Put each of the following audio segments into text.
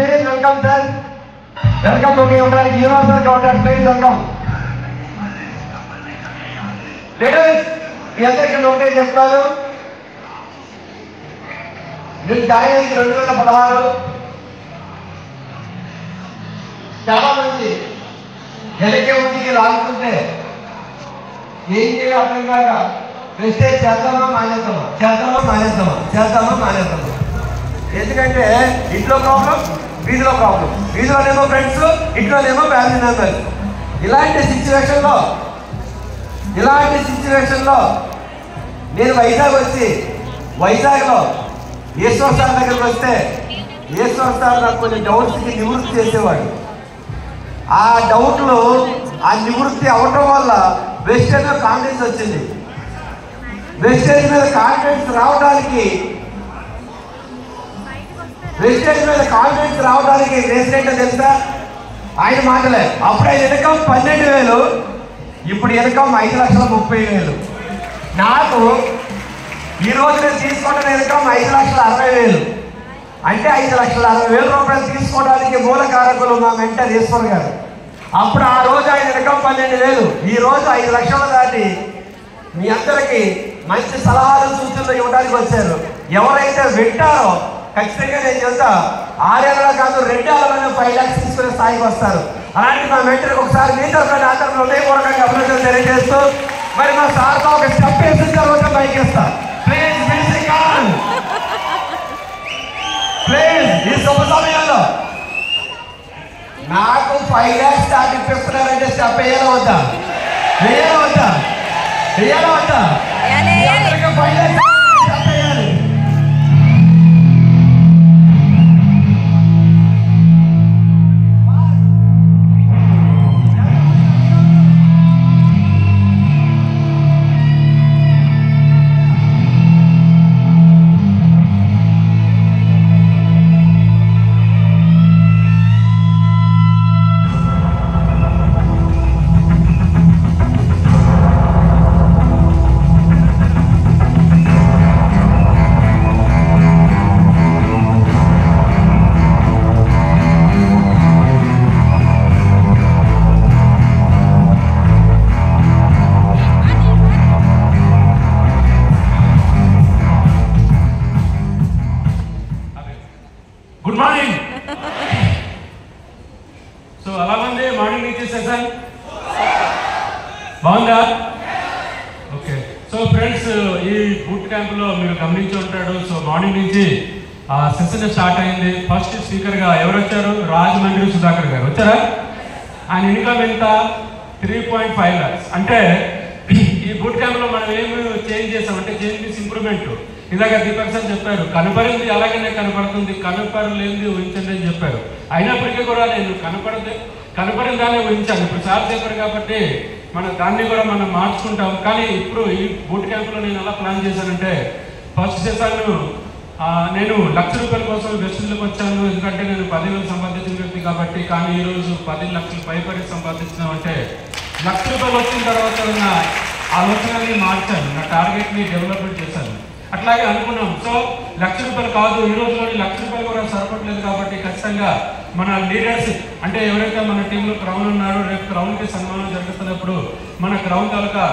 Please welcome sir. Welcome to the Universal Contract. Please welcome. Leaders, మీ అందరికీ ఒకటే చెప్తాను. నేను జాయిన్ అయింది 2016. చాలా మంది ఎలకే ముందుకి లాగుతుంటే ఏం చేయాలి అర్థం కాక ప్రెస్టేజ్ చేద్దామా మానేద్దామా. ఎందుకంటే ఇంట్లో ప్రాబ్లం, వీధిలో ప్రాబ్లం, వీధిలోనేమో ఫ్రెండ్స్, ఇంట్లోనేమో ఫ్యామిలీ మెంబర్స్. ఇలాంటి సిచ్యువేషన్లో నేను వైజాగ్లో ఈశ్వర్ సార్ దగ్గరికి వస్తే ఈశ్వర్ సార్ నాకు కొన్ని డౌట్స్కి నివృత్తి చేసేవాడు. ఆ డౌట్లు నివృత్తి అవటం వల్ల వెస్టేజ్ మీద కాన్ఫిడెన్స్ వచ్చింది. వెస్టేజ్ మీద కాన్ఫిడెన్స్ రావడానికి రీజన్ ఏంటో తెలుసా? ఆయన మాటలే. అప్పుడు ఆయన ఇన్కమ్ 12,000, ఇప్పుడు ఇన్కమ్ 5,30,000. నాకు ఈరోజు నేను తీసుకుంటున్న ఇన్కమ్ 5,60,000. అంటే 5,60,000 రూపాయలు తీసుకోవడానికి మూల కారకులు మా మెంటర్ ఈశ్వర్ గారు. అప్పుడు ఆ రోజు ఆయన ఇన్కమ్ 12,000, ఈ రోజు 5 లక్షలు దాటి మీ అందరికీ మంచి సలహాలు సూచనలు ఇవ్వడానికి వచ్చారు. ఎవరైతే వింటారో ఖచ్చితంగా నేను చెప్తా, 6 ఏళ్ళలో కాదు 2 ఏళ్ళలోనే 5 lakhs తీసుకునే స్థాయికి వస్తారు. అలాంటి మా మెంటర్కి ఒకసారి మీ తరఫున అందరూ హృదయపూర్వకంగా అభినందనలు తెలియజేస్తూ మరి మా సార్తో ఒక స్టెప్ వేసిన తర్వాత బైక్ ఇస్తా. ప్లీజ్ ఈ శుభ సమయంలో నాకు 5 lakhs స్టార్ట్ ఇప్పిస్తున్నారంటే స్టెప్ వేయాలి వద్దా? 5 lakhs గుడ్ మార్నింగ్. సో అలా ఉంది మార్నింగ్ నుంచి సెషన్ బాగుందా? ఓకే. సో ఫ్రెండ్స్, ఈ బూట్ క్యాంప్లో మీరు గమనించి ఉంటాడు. సో మార్నింగ్ నుంచి సెషన్ స్టార్ట్ అయింది. ఫస్ట్ స్పీకర్గా ఎవరు వచ్చారు? రాజమండ్రి సుధాకర్ గారు వచ్చారా? ఆయన ఇన్కమ్ ఎంత? 3.5 lakhs. అంటే ఈ బూట్ క్యాంప్లో మనం ఏమి చేంజ్ చేసామంటే చేంజ్ మీన్స్ ఇంప్రూవ్మెంట్. ఇలాగ దీపక్ సార్ చెప్పారు, కనపడింది అలాగనే కనపడుతుంది, కనపడలేనిది ఊహించండి అని చెప్పారు. అయినప్పటికీ కూడా నేను కనపడిన దాన్ని ఊహించాను. ఇప్పుడు సార్ చెప్పారు కాబట్టి దాన్ని కూడా మనం మార్చుకుంటాం. కానీ ఇప్పుడు ఈ బూట్ క్యాంప్లో నేను ఎలా ప్లాన్ చేశానంటే, ఫస్ట్ సెషన్ నేను ₹1,00,000 కోసం వెస్టిండ్కి వచ్చాను. ఎందుకంటే నేను 10,000 సంపాదించిన వ్యక్తి కాబట్టి. కానీ ఈరోజు 10 లక్షలు పైపడి సంపాదించినామంటే ₹1,00,000 వచ్చిన తర్వాత నా ఆలోచనని మార్చాను, నా టార్గెట్ని డెవలప్మెంట్ చేశాను. అట్లాగే అనుకున్నాం. సో ₹1,00,000 కాదు, ఈ రోజులో ₹1,00,000 కూడా సరిపడలేదు. కాబట్టి ఖచ్చితంగా మన లీడర్స్ అంటే ఎవరైతే మన టీంలో క్రౌన్ ఉన్నారో, రేపు క్రౌన్కి సన్మానం జరుగుతున్నప్పుడు మన క్రౌన్ తాలూకా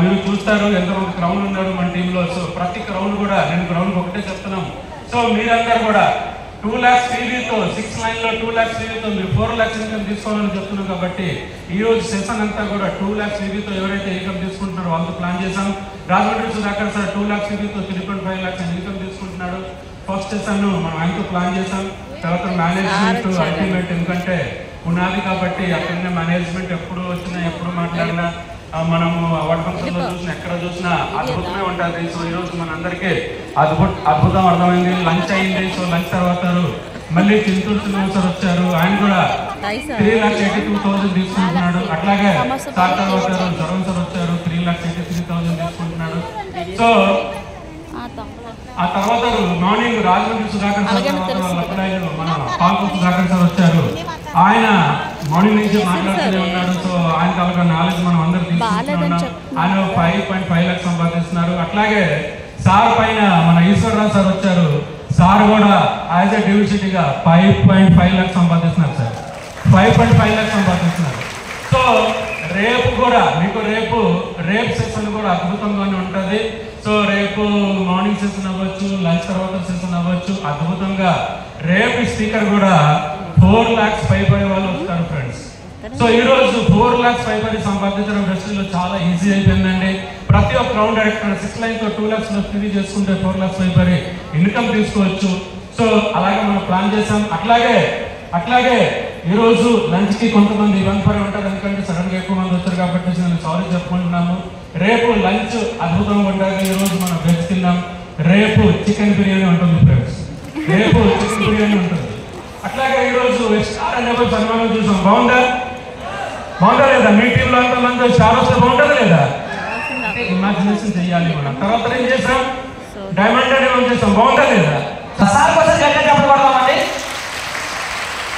మీరు చూస్తారు ఎంతమంది క్రౌన్ ఉన్నారు మన టీంలో. సో ప్రతి క్రౌన్ కూడా నేను క్రౌన్కి ఒకటే చెప్తున్నాం. సో మీరందరూ కూడా 2 lakhs టీవీతో 6 లైన్లో 2 lakhs టీవీతో మీరు 4 lakhs ఇన్కమ్ తీసుకోవాలని చెప్తున్నాం. కాబట్టి ఈ రోజు సెషన్ అంతా కూడా 2 lakhs టీవీతో ఎవరైతే ఇన్కమ్ తీసుకుంటున్నారో వాళ్ళతో ప్లాన్ చేశాం. Rajahmundry Sudhakar sir 2 lakhs టీవీతో 3.5 lakhs income తీసుకుంటున్నాడు. ఫస్ట్ సెషన్ మనం ఆయనతో ప్లాన్ చేశాం. తర్వాత మేనేజ్మెంట్ అల్టిమేట్, ఎందుకంటే పునాది కాబట్టి అక్కడనే మేనేజ్మెంట్ ఎప్పుడు వచ్చినా ఎప్పుడు మాట్లాడినా మనము అవార్డు ఫంక్షన్లో చూసినా ఎక్కడ చూసినా అద్భుతమే ఉంటుంది. సో ఈరోజు మనందరికీ అద్భుతం అర్థమైంది. లంచ్ అయింది. సో లంచ్ తర్వాత మళ్ళీ చింతూరు సార్ వచ్చారు. ఆయన కూడా 3,82,000 తీసుకుంటున్నాడు. అట్లాగే సార్ తర్వాత జరవన్ సార్ వచ్చారు, 3,83,000 తీసుకుంటున్నాడు. సో ఆ తర్వాత మార్నింగ్ రాజమండ్రి సుధాకర్ సార్ మన పాల్పూర్ సుధాకర్ సార్ వచ్చారు. ఆయన మార్నింగ్ నుంచి మాట్లాడుతూనే ఉన్నాడు. సో ఆయన తాలూకా నాలెడ్జ్ మనం అందరూ తీసుకుంటున్నాం. ఆయన 5.5 lakhs సంపాదిస్తున్నారు. అట్లాగే సార్ పైన మన ఈశ్వరరావు సార్ వచ్చారు. సార్ కూడా యాజ్ ఎ డివిసిటీగా 5.5 lakhs సంపాదిస్తున్నారు సార్. 5.5 lakhs సంపాదిస్తున్నారు. సో రేపు కూడా మీకు రేపు సెషన్ కూడా అద్భుతంగానే ఉంటుంది. సో రేపు మార్నింగ్ సెషన్ అవ్వచ్చు, లంచ్ తర్వాత సెషన్ అవ్వచ్చు, అద్భుతంగా రేపు స్పీకర్ కూడా 4 lakhs పైబడి వాళ్ళు వస్తారు ఫ్రెండ్స్. సో ఈ రోజు 4 lakhs పైబడి సంపాదించడం ఇండస్ట్రీలో చాలా ఈజీ అయిపోయిందండి. ప్రతి ఒక్క గ్రౌండ్ డైరెక్టర్ 6 lines 2 lakhs లో ఫ్రీ చేసుకుంటే 4 lakhs పైబడి ఇన్కమ్ తీసుకోవచ్చు. సో అలాగే మనం ప్లాన్ చేసాం. అట్లాగే ఈరోజు లంచ్కి కొంతమంది ఇబ్బంది పడి ఉంటారు, ఎందుకంటే సడన్గా ఎక్కువ మంది వచ్చారు కాబట్టి నేను సారీ చెప్పుకుంటున్నాము. రేపు లంచ్ అద్భుతంగా ఉంటుంది. ఈరోజు మనం వెజ్ తిన్నాం, రేపు చికెన్ బిర్యానీ ఉంటుంది ఫ్రెండ్స్, రేపు చికెన్ బిర్యానీ ఉంటుంది. అట్లాగే ఈరోజు స్టార్ అనేబుల్ సన్మానం చూసాం. బాగుందా లేదా? మీ టీంలో అంత మంది స్టార్ వస్తే బాగుంటుందా లేదా? ఇమాజినేషన్ చెయ్యాలి మనం. తర్వాత ఏం చేసాం? డైమండ్ అనేబుల్ చేసాం. బాగుందా లేదా? సార్ కోసం గట్టిగా చెప్పబడదామండి.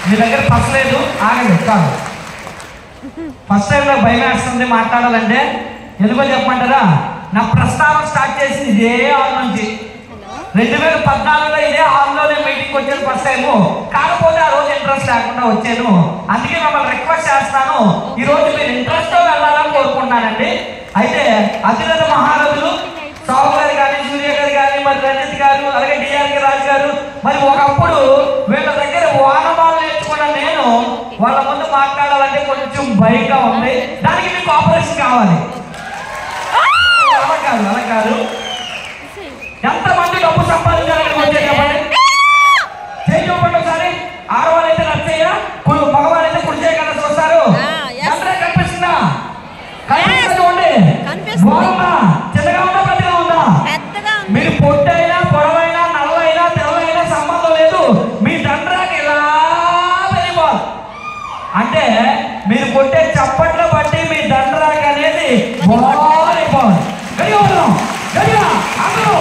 మీ దగ్గర ఫస్ట్ లేదు, ఆగండి కాదు. ఫస్ట్ టైం నాకు భయం వేస్తుంది మాట్లాడాలంటే. ఎందుకో చెప్పమంటారా? నా ప్రస్తావన స్టార్ట్ చేసింది ఇదే హాల్ నుంచి. 2014లో ఇదే హాల్లోనే మీటింగ్ వచ్చాను ఫస్ట్ టైము. కాకపోతే ఆ రోజు ఇంట్రెస్ట్ లేకుండా వచ్చాను. అందుకే మిమ్మల్ని రిక్వెస్ట్ చేస్తాను, ఈ రోజు మీరు ఇంట్రెస్ట్తో వెళ్ళాలని కోరుకుంటున్నానండి. అయితే అతిరథ మహారథులు సాహు గారు కానీ, సూర్య గారు కానీ, మరి రంజిత్ గారు, అలాగే డిఆర్కే రాజు గారు, మరి ఒకప్పుడు వీళ్ళ దగ్గర వానమాలు నేర్చుకున్న నేను వాళ్ళ ముందు మాట్లాడాలంటే కొంచెం భయంగా ఉంది. దానికి మీకు ఆపరేషన్ కావాలి. అలా కాదు. ఎంతమంది డబ్బు సంపాదించాలని వచ్చే చెప్పండి. చేయి చూపండి ఒకసారి. ఆడవాళ్ళు అయితే నచ్చయ్యా, మగవాళ్ళు అయితే కుడి చేయ కదా చూస్తారు. ఎంత కనిపిస్తుందా? కనిపిస్తుంది. బాగుందా? చిన్నగా ఉందా, పెద్దగా ఉందా? మీరు పొట్టైనా, పొడవైనా, నల్లైనా, తెల్లైనా సంబంధం లేదు. మీ దండ్రాకి ఇలా వెళ్ళిపోవాలి. అంటే మీరు కొట్టే చప్పట్లు బట్టి మీ దండ్రాకి అనేది బాగాలిపోవాలి. గడిగా అందరూ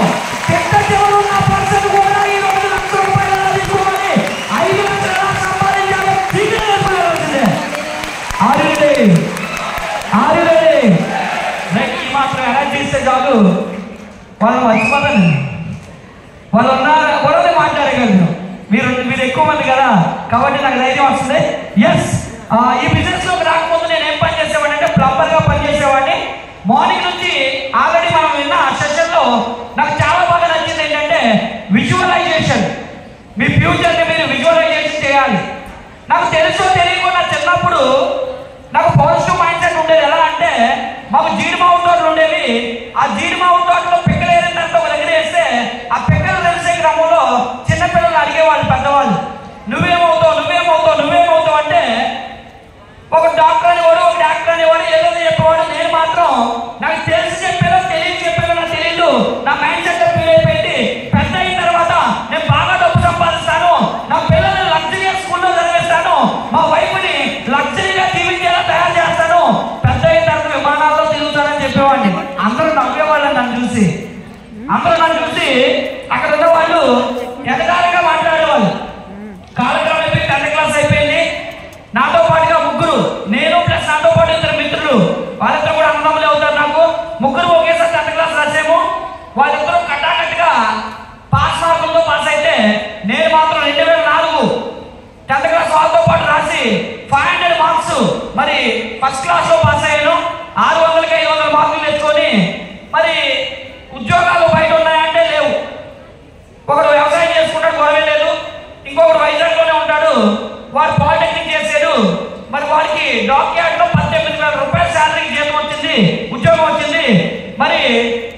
పెద్ద చివరు ఉన్న పర్సన్ కూడా ఈ రోజు ₹1,00,000 తీసుకోవాలి. 5 లక్షలు సంపాదించాలి. మాత్రం అరేంజ్ చేస్తే చాలు, వాళ్ళు మర్చిపోతాను. వాళ్ళు ఉన్నారు కూడా మాట్లాడగలరు. మీరు ఎక్కువ మంది కదా కాబట్టి నాకు ధైర్యం వస్తుంది. ఎస్, ఈ బిజినెస్ లోకి రాకముందు నేను ఏం పని చేసేవాడిని అంటే ప్లంబర్గా పనిచేసేవాడిని. మార్నింగ్ నుంచి ఆల్రెడీ మనం విన్న సెషన్లో నాకు చాలా బాగా నచ్చింది ఏంటంటే విజువలైజేషన్. మీ ఫ్యూచర్ని మీరు విజువలైజేషన్ చేయాలి. నాకు తెలుసో తెలియకుండా చిన్నప్పుడు నాకు పాజిటివ్ మైండ్ సెట్ ఉండేది. ఎలా అంటే మాకు జీడిమావు తోటలు ఉండేవి. ఆ జీడిమావు తోటలో పిక్కలు ఏరిందంటే ఒక దగ్గర వేస్తే ఆ పిక్కలు తెలిసే క్రమంలో చిన్నపిల్లలు అడిగేవాళ్ళు పెద్దవాళ్ళు, నువ్వేమవుతావు అంటే ఒక డాక్టర్ అనేవాడు, ఒక డాక్టర్ అనేవాడు, ఏదో చెప్పేవాడు. నేను మాత్రం నాకు తెలిసి చెప్పేదో చెప్పేదో నాకు తెలియదు. నా మైండ్ సెట్ అయిపోయింది. పెద్ద అయిన తర్వాత నేను బాగా డబ్బు సంపాదిస్తాను, నా పిల్లల్ని లగ్జరీగా స్కూల్లో చదివిస్తాను, మా వైఫ్ని లగ్జరీగా జీవించేలా తయారు చేస్తాను, పెద్ద అయిన తర్వాత విమానాల్లో తిరుగుతానని చెప్పేవాడిని. అందరూ నవ్వేవాళ్ళు నన్ను చూసి. అక్కడ ఉన్న వాళ్ళు ఎదగాలిగా మాట్లాడేవాళ్ళు. కాలక్రమం అయిపోయి 10th క్లాస్ అయిపోయింది. నాతో పాటుగా ముగ్గురు, నేను ప్లస్ నాతో పాటు 2 మిత్రులు, వాళ్ళిద్దరు కూడా అన్నదమ్ములు అవుతారు. నాకు ముగ్గురు ఒకేసారి 10th క్లాస్ రాసాము. వాళ్ళిద్దరూ కట్టాకట్టుగా పాస్ మార్కులతో పాస్ అయితే నేను మాత్రం 2004 10th క్లాస్ వాళ్ళతో పాటు రాసి 500 మార్క్స్ మరి ఫస్ట్ క్లాస్ లో పాస్ అయ్యాను. 600కి 500 మార్కులు తెచ్చుకొని మరి ఉద్యోగాలు బయట ఉన్నాయంటే లేవు. ఒకడు వ్యవసాయం చేసుకుంటాడు, గొడవ లేదు. ఇంకొకడు వైజాగ్లోనే ఉంటాడు, వాడు పాలిటెక్నిక్ చేశాడు. మరి వాడికి డాక్యార్డ్లో 18,000 రూపాయల శాలరీకి జీతం వచ్చింది, ఉద్యోగం వచ్చింది. మరి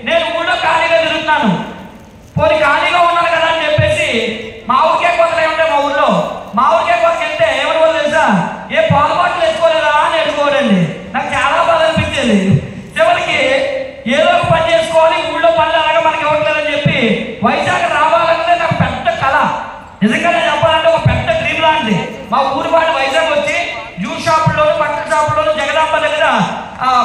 నేను ఊళ్ళో ఖాళీగా తిరుగుతున్నాను. పోనీ ఖాళీగా ఉన్నాను కదా అని చెప్పేసి మా ఊరికే కొత్తలు ఏముంటాయి మా ఊళ్ళో. మా ఊరికే కొత్తకి వెళ్తే ఏమనుకో తెలుసా, ఏ పాలు బాటలు వేసుకోలేదా అని ఎడుకోడండి. నాకు చాలా బాధ అనిపించేది. చివరికి ఏదో ఒక పని చేసుకోవాలి, ఊళ్ళో పనులు అలాగా మనకి ఇవ్వట్లేదని చెప్పి వైజాగ్ రావాలన్నదే నాకు పెద్ద కళ. నిజంగానే చెప్పాలంటే ఒక పెద్ద డ్రీమ్ లాంటిది. మా ఊరి వాళ్ళు వైజాగ్ వచ్చి జ్యూస్ షాపుల్లోను, బట్టల షాపుల్లోను, జగదాంబ దగ్గర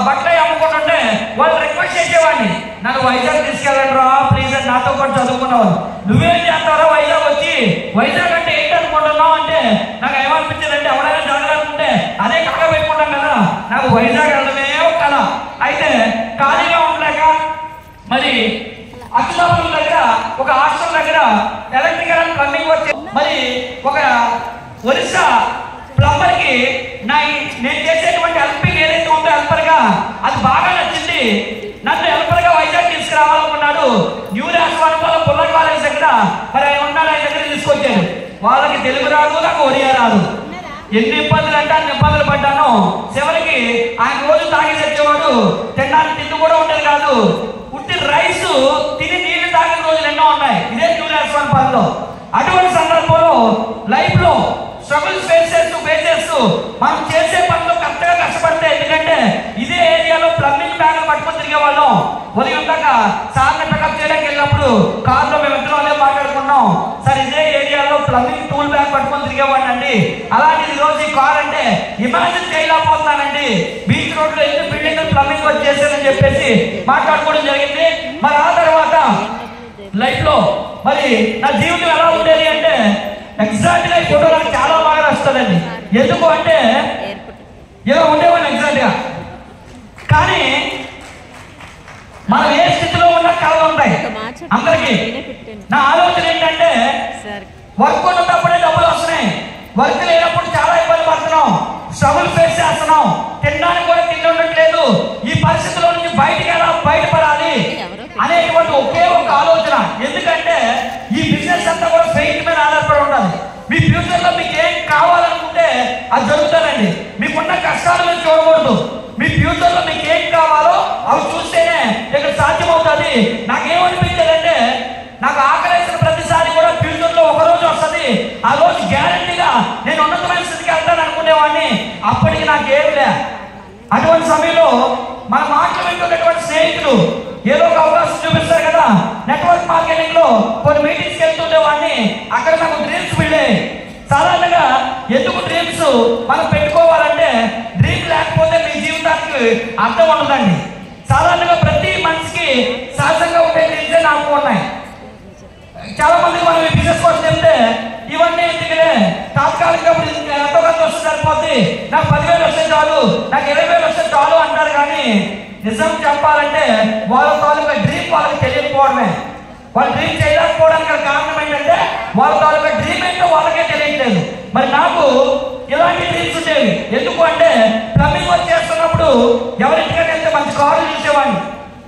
బట్టలు అమ్ముకుంటుంటే వాళ్ళు రిక్వెస్ట్ చేసేవాడిని, నన్ను వైజాగ్ తీసుకెళ్ళండి రా ప్లీజ్ అని. నాతో పాటు చదువుకున్నవాళ్ళు, నువ్వేం చేస్తారో వైజాగ్ వచ్చి, వైజాగ్ అంటే ఏంటి అనుకుంటున్నావు అంటే నాకు ఏమనిపించిందంటే ఎవరైనా జరగాలనుకుంటే అదే కళ పెట్టుకుంటాం కదా, నాకు వైజాగ్ వెళ్ళడమే ఒక కళ. అయితే ఖాళీగా ఉండలేక మరి అక్షరాపురం దగ్గర ఒక హాస్టల్ దగ్గర ఎలక్ట్రికల్ ప్లంబింగ్ వర్క్ మరి ఒక ఒరిస్సా ప్లంబర్ కి నేను చేసేటువంటి హెల్పింగ్ ఏదైతే ఉందో హెల్పర్ గా అది బాగా నచ్చింది. నన్ను హెల్పర్ గా వైజాగ్ తీసుకురావాలనుకున్నాడు. న్యూ రాజవాడలో పుల్ల కాలేజ్ దగ్గర మరి ఆయన ఉన్నాడు, ఆయన దగ్గర తీసుకొచ్చాడు. వాళ్ళకి తెలుగు రాదు, నాకు ఒరియా రాదు. ఎన్ని ఇబ్బందులు అంటే అన్ని ఇబ్బందులు పడ్డాను. చివరికి ఆయన రోజు తాగి తెచ్చేవాడు. తినడానికి తిండి కూడా ఉండేది కాదు. ఉట్టి రైస్ తిని నీళ్లు తాగిన రోజులు ఎన్నో ఉన్నాయి ఇదే న్యూ రాజవాడలో. అటువంటి సందర్భంలో లైఫ్ లో స్ట్రగుల్స్ ఫేస్ చేస్తూ మనం చేసే పనులు కరెక్ట్గా కష్టపడితే, ఎందుకంటే ఇదే ఏరియాలో ప్లంబింగ్ బ్యాగులు పట్టుకొని తిరిగేవాళ్ళం. ఉదయం దాకా సార్ని పికప్ చేయడానికి వెళ్ళినప్పుడు కార్లో మేము ఇద్దరు మాట్లాడుకున్నాం, సార్ ఇదే ఏరియాలో ప్లంబింగ్ టూల్ బ్యాగ్ పట్టుకొని తిరిగేవాడిని అండి. అలాంటిది రోజు ఈ కార్ అంటే ఇమాజిన్ చేయలేకపోతున్నానండి. బీచ్ రోడ్ లో ఎన్ని బిల్డింగ్ ప్లంబింగ్ వర్క్ చేశానని చెప్పేసి మాట్లాడుకోవడం జరిగింది. మరి ఆ తర్వాత లైఫ్ లో మరి నా జీవితం ఎలా ఉండేది అంటే ఎగ్జాక్ట్ గా ఈ ఫోటో నాకు చాలా బాగా వస్తుందండి. ఎందుకు అంటే ఇలా ఉండేవాడిని ఎగ్జాక్ట్ గా. కానీ మనం ఏ స్థితిలో ఉన్న కళలు ఉంటాయి అందరికి. నా ఆలోచన ఏంటంటే వర్క్ ఉన్నప్పుడే డబ్బులు వస్తున్నాయి, వర్క్ లేనప్పుడు చాలా ఇబ్బంది పడుతున్నాం, స్ట్రగుల్ ఫేస్ చేస్తున్నాం, తినడానికి కూడా తిండి ఉండట్లేదు. ఈ పరిస్థితుల్లో నుంచి బయటికి ఎలా బయటపడాలి అనేటువంటి ఒకే ఒక ఆలోచన. ఎందుకంటే ఈ బిజినెస్ అంతా కూడా ఫెయిత్ మీద ఆధారపడి ఉండాలి. మీ ఫ్యూచర్ లో మీకు ఏం కావాలనుకుంటే అది జరుగుతుందండి. మీకున్న కష్టాలు మీరు చూడకూడదు. మీ ఫ్యూచర్ లో మీకు ఏం కావాలో అవి చూస్తేనే ఇక్కడ సాధ్యమవుతుంది. నాకేమనిపించేదంటే నాకు ఆకలేసిన ప్రతిసారి కూడా ఫ్యూచర్ లో ఒక రోజు వస్తుంది, ఆ రోజు గ్యారంటీగా నేను ఉన్నతమైన స్థితికి వెళ్తాను అనుకునేవాడిని. అప్పటికి నాకేమి లే. అటువంటి సమయంలో మన మాటలు వింటున్నటువంటి స్నేహితులు ఏదో ఒక అవకాశం చూపిస్తారు కదా. నెట్వర్క్ మార్కెటింగ్ లో కొన్ని మీటింగ్స్కి వెళ్తుండేవాడిని. అక్కడ నాకు డ్రీమ్స్ వెళ్ళే. సాధారణంగా ఎందుకు డ్రీమ్స్ మనం పెట్టుకోవాలంటే డ్రీమ్ లేకపోతే మీ జీవితానికి అర్థం ఉండదండి. సాధారణంగా ప్రతి మనిషికి సహజంగా ఉండే డ్రీమ్సే నాకు ఉన్నాయి. చాలా మందికి మనం ఈ బిజినెస్ కోసం చెప్తే ఇవన్నీ ఎందుకులే, తాత్కాలికంగా ఎంతో కొంత వస్తే సరిపోద్ది, నాకు 10,000 వస్తే చాలు, నాకు 20,000 వస్తే చాలు అంటారు. కానీ నిజం చెప్పాలంటే వాళ్ళ తాలూకా డ్రీమ్ వాళ్ళకి తెలియకపోవడమే. వాళ్ళు డ్రీమ్ చేయలేకపోవడానికి కారణం ఏంటంటే వాళ్ళ తాలూకా డ్రీమ్ ఏంటో వాళ్ళకే తెలియట్లేదు. మరి నాకు ఇలాంటి డ్రీమ్స్ ఉండేవి. ఎందుకు అంటే ప్లంబింగ్ వర్క్ చేస్తున్నప్పుడు ఎవరింటికైనా వెళ్తే మంచి కారు చూసేవాడిని,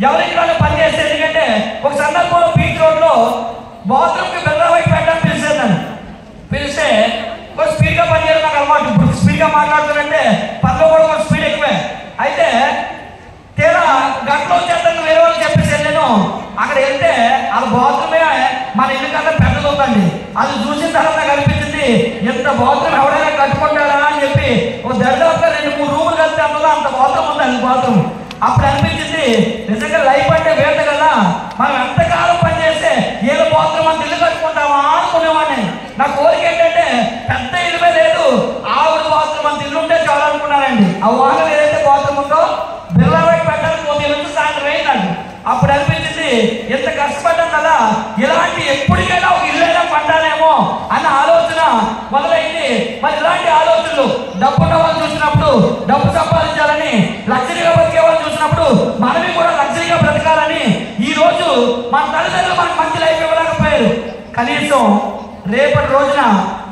ఎవరింటికైనా పని చేస్తే. ఎందుకంటే ఒక సందర్భంలో బీచ్ రోడ్ లో బాత్రూమ్ కి బెల్లరాయి పెట్టడానికి పిలిచేదాన్ని. పిలిస్తే కొంచెం స్పీడ్ గా పని చేయడం నాకు అలవాటు. ఇప్పుడు స్పీడ్ గా మాట్లాడుతుందంటే పనిలో కూడా కొంచెం స్పీడ్ ఎక్కువే. అయితే తీరా గంటలో వచ్చేస్తాను వేరే వాళ్ళు చెప్పేసి నేను అక్కడ వెళ్తే అది బాత్రూమే మన ఇల్లు కన్నా పెద్దది ఉందండి. అది చూసిన తర్వాత నాకు అనిపించింది ఎంత బాత్రూమ్ ఎవరైనా కట్టుకుంటాడా అని చెప్పి ఒక దరిదాపుగా 2-3 రూములు కలిస్తే అందులో అంత బాత్రూమ్ ఉంది బాత్రూమ్. అప్పుడు అనిపించింది నిజంగా లైఫ్ అంటే వేట కదా, మనం ఎంతకాలం పని చేస్తే ఏదో బాత్రూమ్ అంత ఇల్లు కట్టుకుంటామా అనుకునేవాడిని. నా కోరిక ఏంటంటే పెద్ద ఇల్లుమే లేదు, ఆవిడ బాత్రూమ్ అంత ఇల్లు ఉంటే చాలు అనుకున్నానండి. ఆ వాహనం ఏదైతే బాత్రూమ్ ఉందో బిర్లాబెట్టి పెట్టడానికి 1 రోజు సాయంత్రం అయిందండి. అప్పుడు అనిపించింది ఎంత కష్టపడ్డాం కదా, ఇలాంటి ఎప్పటికైనా ఒక ఇల్లైనా పడ్డానేమో అన్న ఆలోచన మొదలైంది. మరి ఇలాంటి ఆలోచనలు డబ్బున్న వాళ్ళు చూసినప్పుడు డబ్బు సంపాదించాలని, లగ్జరీగా బతికే వాళ్ళు చూసినప్పుడు మనమే కూడా లగ్జరీగా బ్రతకాలని. ఈ రోజు మన తల్లిదండ్రులు మనకు మంచి లైఫ్ ఇవ్వలేకపోయారు. కనీసం రేపటి రోజున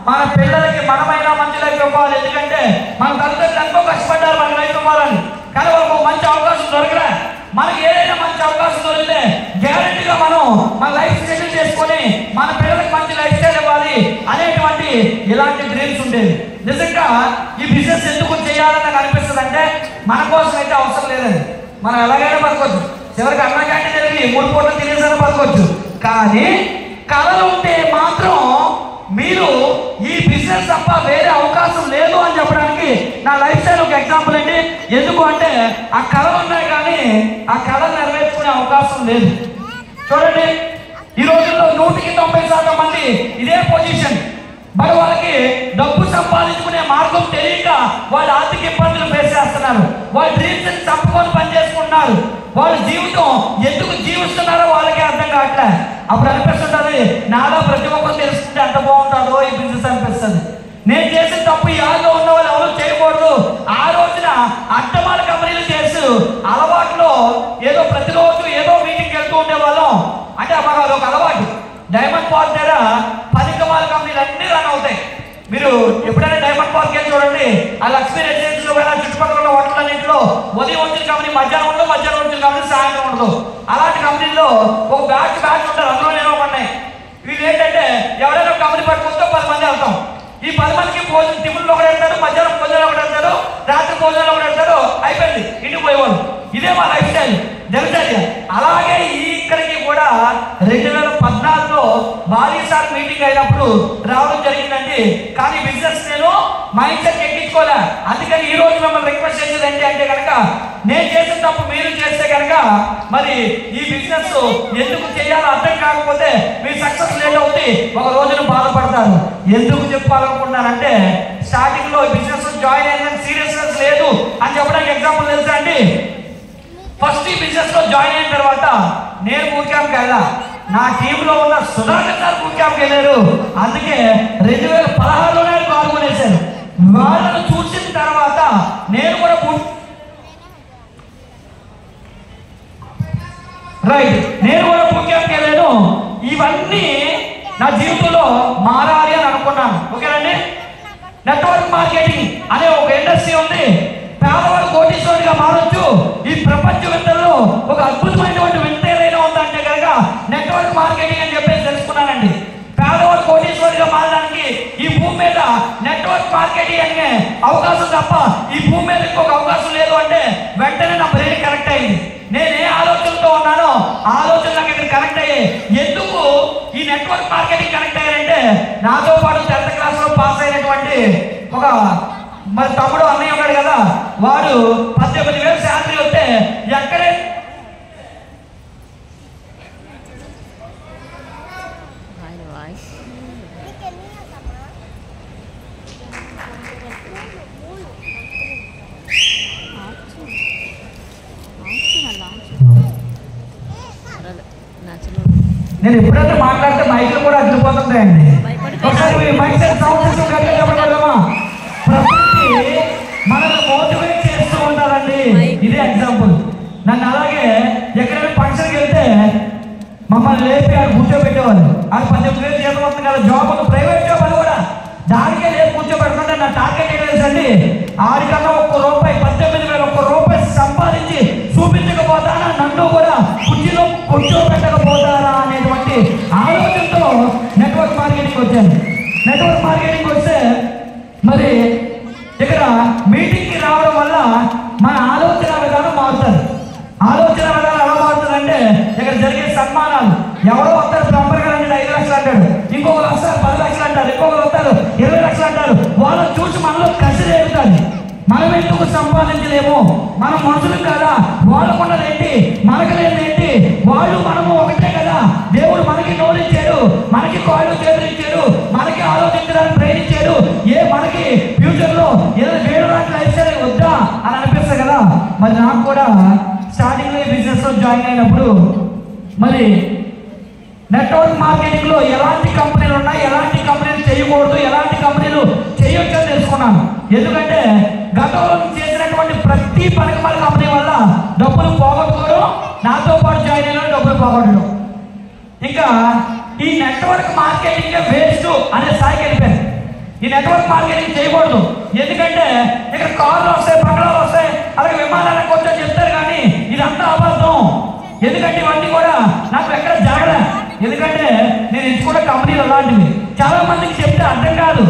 మన పిల్లలకి మనమైనా మంచి లైఫ్ ఇవ్వాలి. ఎందుకంటే మన తల్లిదండ్రులు ఎంతో కష్టపడ్డారు మన లైఫ్ ఇవ్వాలని. కానీ వాళ్ళకు మంచి అవకాశం దొరకలే. మనకి ఏదైనా మంచి అవకాశం దొరికితే గ్యారెంటీగా మనం మన లైఫ్ సెటిల్ చేసుకొని మన పిల్లలకు మంచి లైఫ్ స్టైల్ ఇవ్వాలి అనేటువంటి ఇలాంటి డ్రీమ్స్ ఉండేవి. నిజంగా ఈ బిజినెస్ ఎందుకు చేయాలని నాకు అనిపిస్తుంది అంటే మన కోసం అయితే అవసరం లేదండి. మనం ఎలాగైనా బతకొచ్చు, చివరికి అన్న క్యాంటీన్ జరిగి 3 పూటలు తినేసైనా బతకొచ్చు. కానీ కళలు ఉంటే మాత్రం మీరు ఈ బిజినెస్ తప్ప వేరే అవకాశం లేదు అని చెప్పడానికి నా లైఫ్ స్టైల్ ఒక ఎగ్జాంపుల్ అండి. ఎందుకు అంటే ఆ కళలు ఉన్నాయి కానీ ఆ కళలు నెరవేర్చుకునే అవకాశం లేదు. చూడండి, ఈ రోజుల్లో 100% మంది ఇదే పొజిషన్. మరి వాళ్ళకి డబ్బు సంపాదించుకునే మార్గం తెలియక వాళ్ళు ఆర్థిక ఇబ్బందులు ఫేస్ చేస్తున్నారు. వాళ్ళ డ్రీమ్స్ తప్పుకొని పని చేసుకుంటున్నారు. వాళ్ళ జీవితం ఎందుకు జీవిస్తున్నారో వాళ్ళకే అర్థం కావట్లే. అప్పుడు అనిపిస్తుంటది నాలో ప్రతి ఒక్కరు తెలుసుకుంటే ఎంత బాగుంటుందో ఈ బిజినెస్ అనిపిస్తుంది. నేను చేసిన తప్పు ఈ ఆలో ఉన్న వాళ్ళు ఎవరు చేయకూడదు. ఆ రోజున అట్టమాల కంపెనీలు చేస్తూ అలవాట్లో ఏదో ప్రతిరోజు ఏదో మీటింగ్కి వెళ్తూ ఉండేవాళ్ళం. అంటే మాకు అదొక అలవాటు. డైమండ్ పార్క్ దగ్గర 10 మీరు ఎప్పుడైనా డైమండ్ పార్క్ వెళ్ళి చూడండి, ఆ లక్ష్మీ రెసిడెన్స్ లో కానీ చుట్టుపక్కల ఉన్న హోటలన్నింటిలో ఉదయం వచ్చిన కంపెనీ మధ్యాహ్నం ఉండదు, మధ్యాహ్నం వచ్చిన కంపెనీ సాయంత్రం ఉండదు. అలాంటి కంపెనీలో ఒక బ్యాచ్ ఉంటారు, అందులో నేను ఉన్నాయి. వీళ్ళు ఏంటంటే ఎవరైనా కంపెనీ పట్టుకుంటే 10 మంది వెళ్తాం. ఈ 10 మందికి భోజనం టిఫిన్లో ఒకటి వెళ్తారు, మధ్యాహ్నం భోజనాలు ఒకటి వెళ్తారు, రాత్రి భోజనాలు ఒకటి వెళ్తారు, అయిపోయింది, ఇంటికి పోయేవాళ్ళు. ఇదే మా లైఫ్ స్టైల్ జరుగుతుంది. అలాగే ఇక్కడికి కూడా 2014లో బాలీసార్ మీటింగ్ అయినప్పుడు రావడం జరిగిందండి. కానీ బిజినెస్ నేను మైండ్ సెట్ ఎక్కించుకోలే. అందుకని ఈ రోజు మిమ్మల్ని రిక్వెస్ట్ చేసేది ఏంటి అంటే కనుక, నేను చేసిన తప్పు మీరు చేస్తే కనుక మరి ఈ బిజినెస్ ఎందుకు చేయాలో అర్థం కాకపోతే మీ సక్సెస్ లేట్ అవుతుంది, ఒక రోజున బాధపడతారు. ఎందుకు చెప్పాలనుకుంటున్నానంటే, స్టార్టింగ్ లో బిజినెస్ జాయిన్ అయ్యిందని సీరియస్నెస్ లేదు అని చెప్పడానికి ఎగ్జాంపుల్ తెలుసా అండి. ఫస్ట్ ఈ బిజినెస్ లో జాయిన్ అయిన తర్వాత నేను బూట్ క్యాంప్కి వెళ్ళా, నా టీంలో ఉన్న సుధాకర్ సార్ బూట్ క్యాంప్కి వెళ్ళారు. అందుకే 2016లోనే కాల్ కొనేశారు. వాళ్ళను చూసిన తర్వాత నేను కూడా నేను కూడా బూట్ క్యాంప్కి వెళ్ళాను. ఇవన్నీ నా జీవితంలో మారాలి అని అనుకున్నాను. ఓకేనండి. నెట్వర్క్ మార్కెటింగ్ అనే ఒక ఇండస్ట్రీ ఉంది. పేదవాడు కోటీశ్వరుడిగా మారొచ్చు. ఈ ప్రపంచ వింతల్లో ఒక అద్భుతమైనటువంటి వింత ఏదైనా ఉందంటే కనుక నెట్వర్క్ మార్కెటింగ్ అని చెప్పేసి తెలుసుకున్నానండి. పేదవాడు కోటీశ్వరుడిగా మారడానికి ఈ భూమి మీద నెట్వర్క్ మార్కెటింగ్ అనే అవకాశం తప్ప ఈ భూమి మీద ఇంకొక అవకాశం లేదు అంటే వెంటనే నా బ్రెయిన్ కనెక్ట్ అయింది. నేను ఏ ఆలోచనతో ఉన్నానో ఆలోచన నాకు ఇక్కడ కనెక్ట్ అయ్యాయి. ఎందుకు ఈ నెట్వర్క్ మార్కెటింగ్ కనెక్ట్ అయ్యారంటే, నాతో పాటు 10th క్లాస్ లో పాస్ అయినటువంటి ఒక మరి తమ్ముడు అన్నయ్య ఉన్నాడు కదా, వాడు 18,000 శాలరీ వస్తే ఎక్కడే నేను ఎప్పుడైతే మాట్లాడితే మైకులు కూడా అదిరిపోతుంటాయండి. ఒకసారి మైక్ సెట్ సౌండ్ సిస్టమ్ కరెక్ట్గా చెప్పగలమా? ప్రకృతి మనల్ని మోటివేట్ చేస్తూ ఉంటారండి. ఇదే ఎగ్జాంపుల్. నన్ను అలాగే ఎక్కడైనా ఫంక్షన్కి వెళ్తే మమ్మల్ని లేపి ఆడు కూర్చోబెట్టేవాళ్ళు. అది 18,000 జీతం వస్తుంది కదా, జాబ్ ప్రైవేట్ జాబ్ అది కూడా. దానికే లేపు కూర్చోబెట్టుకుంటే నా టార్గెట్ ఏంటి తెలుసండి, ఆడికన్నా ₹1 18,000 సంపాదించి చూపించకపోతానా, నన్ను కూడా కుర్చీలో కూర్చోబెట్టకపోతారా అనేటువంటి ఆలోచనతో నెట్వర్క్ మార్కెటింగ్ వచ్చాను. నెట్వర్క్ మార్కెటింగ్ వస్తే మరి ఇక్కడ మీటింగ్కి రావడం వల్ల మన ఆలోచన విధానం మారుతుంది. ఆలోచన విధానం ఎలా మారుతుందంటే, ఇక్కడ జరిగే సన్మానాలు, ఎవరో వస్తారు ప్లంబర్ గారు అంటే 5 లక్షలు అంటాడు, ఇంకొకరు వస్తారు 10 లక్షలు అంటారు, ఇంకొకరు వస్తారు 20 లక్షలు అంటారు. వాళ్ళని చూసి మనలో కసి రేగుతుంది. మనం ఎందుకు సంపాదించలేము, మనం మనుషులు కదా, వాళ్ళకున్నది ఏంటి మనకు లేదేంటి, వాళ్ళు మనము ఒకటే కదా, దేవుడు మనకి నోరిచ్చాడు, మనకి కాళ్ళు చేతులు ఇచ్చాడు, మనకి ఆలోచించడానికి ప్రేరించాడు, మనకి ఫ్యూచర్ లో ఏదో వేరే లైఫ్ స్టైల్ వద్దా అని అనిపిస్తుంది కదా. మరి నాకు కూడా స్టార్టింగ్ లో ఈ బిజినెస్ లో జాయిన్ అయినప్పుడు మరి నెట్వర్క్ మార్కెటింగ్ లో ఎలాంటి కంపెనీలు ఉన్నాయి, ఎలాంటి కంపెనీలు చేయకూడదు, ఎలాంటి కంపెనీలు చేయొచ్చు అని తెలుసుకున్నాను. ఎందుకంటే గతంలో చేసినటువంటి ప్రతి పనికిమాల కంపెనీ వల్ల డబ్బులు పోగొట్టుకోవడం, నాతో పాటు జాయిన్ అయిన డబ్బులు పోగొట్టడం, ఇంకా ఈ నెట్వర్క్ మార్కెటింగ్ వేస్ట్ అనే స్థాయికి వెళ్ళిపోయాను. ఈ నెట్వర్క్ మార్కెటింగ్ చేయకూడదు. ఎందుకంటే ఇక్కడ కార్లు వస్తాయి, బంగ్లాలు వస్తాయి, అలాగే విమానాలకు కొంచెం చెప్తారు, కానీ ఇదంతా అబద్ధం. ఎందుకంటే ఇవన్నీ కూడా నాకు ఎక్కడ జరగలే. ఎందుకంటే నేను ఎంచుకున్న కంపెనీలు అలాంటివి. చాలా మందికి చెప్తే అర్థం కాదు.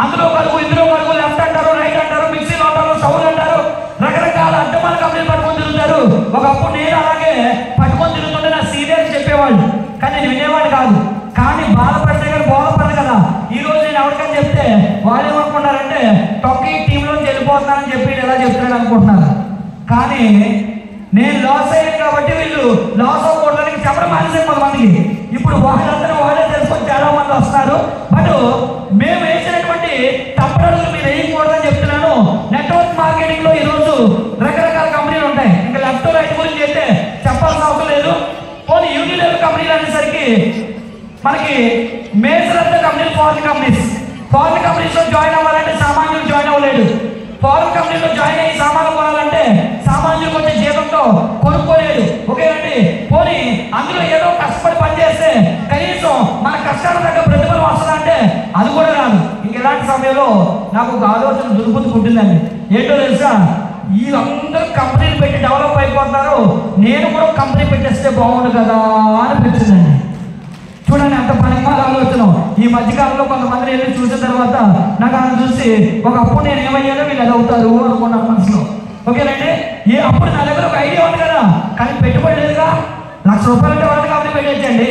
అందులో కలుగు, ఇందులో కలుగు, లెఫ్ట్ అంటారు, రైట్ అంటారు, మిక్సీలు అంటారు, సౌండ్ అంటారు, రకరకాల అడ్డమాల కంపెనీలు పట్టుకొని తిరుగుతారు. ఒకప్పుడు నేను అలాగే పట్టుకొని తిరుగుతుంటే నా సీనియర్స్ చెప్పేవాళ్ళు, కానీ నేను వినేవాడు కాదు. కానీ బాధపడితే కానీ బోధపడదు కదా. ఈ రోజు నేను ఎవరికని చెప్తే వాళ్ళు ఏమనుకుంటారంటే తొక్కి టీంలోంచి వెళ్ళిపోతున్నానని చెప్పి ఎలా చెప్తున్నాడు అనుకుంటున్నారు. కానీ నేను లాస్ అయ్యాను కాబట్టి వీళ్ళు లాస్ అవ్వకూడదని చెప్పడం మానేసాను కొంతమందికి. ఇప్పుడు వాళ్ళందరూ వాళ్ళే తెలుసుకొని చాలా మంది వస్తున్నారు. బట్ మేము వేసినటువంటి తప్పడలు మీరు వేయకూడదని చెప్తున్నాను. నెట్వర్క్ మార్కెటింగ్ లో ఈరోజు రకరకాల కంపెనీలు ఉంటాయి. ఇంకా లెఫ్ట్ రైట్ గురించి అయితే చెప్పాల్సిన అవసరం లేదు. పోనీ యూనిలెవర్ కంపెనీలు అనేసరికి మనకి మేజర్ అంతా కంపెనీలు ఫారిన్ కంపెనీస్. ఫారిన్ కంపెనీస్ లో జాయిన్ అవ్వాలంటే సామాన్యులు జాయిన్ అవ్వలేడు. ఫారిన్ కంపెనీలో జాయిన్ అయ్యి సామాన్లు కొనాలంటే సామాన్యులకు వచ్చే జీతంతో కొనుక్కోలేడు. ఓకేనండి. పోనీ అందులో ఏదో కష్టపడి పనిచేస్తే కనీసం మన కష్టాల దగ్గర ప్రతిఫలం వస్తుందంటే అది కూడా రాదు. ఇంక ఇలాంటి సమయంలో నాకు ఒక ఆలోచన దుర్బుద్ధుకుంటుందండి. ఏంటో తెలుసా, వీళ్ళందరూ కంపెనీలు పెట్టి డెవలప్ అయిపోతున్నారు, నేను కూడా కంపెనీ పెట్టేస్తే బాగుండు కదా అనిపించిందండి. చూడండి ఎంత పనిమాల ఆలోచన. ఈ మధ్యకాలంలో కొంతమంది వెళ్ళి చూసిన తర్వాత నాకు ఆయన చూసి ఒకప్పుడు నేను ఏమయ్యానో వీళ్ళు ఎలా అవుతారు అనుకున్నాను మనసులో. ఓకేనండి, అప్పుడు నా దగ్గర ఒక ఐడియా ఉంది కదా, కానీ పెట్టుబడి లేదుగా. ₹1,00,000 అంటే వాళ్ళ కంపెనీ పెట్టేయండి.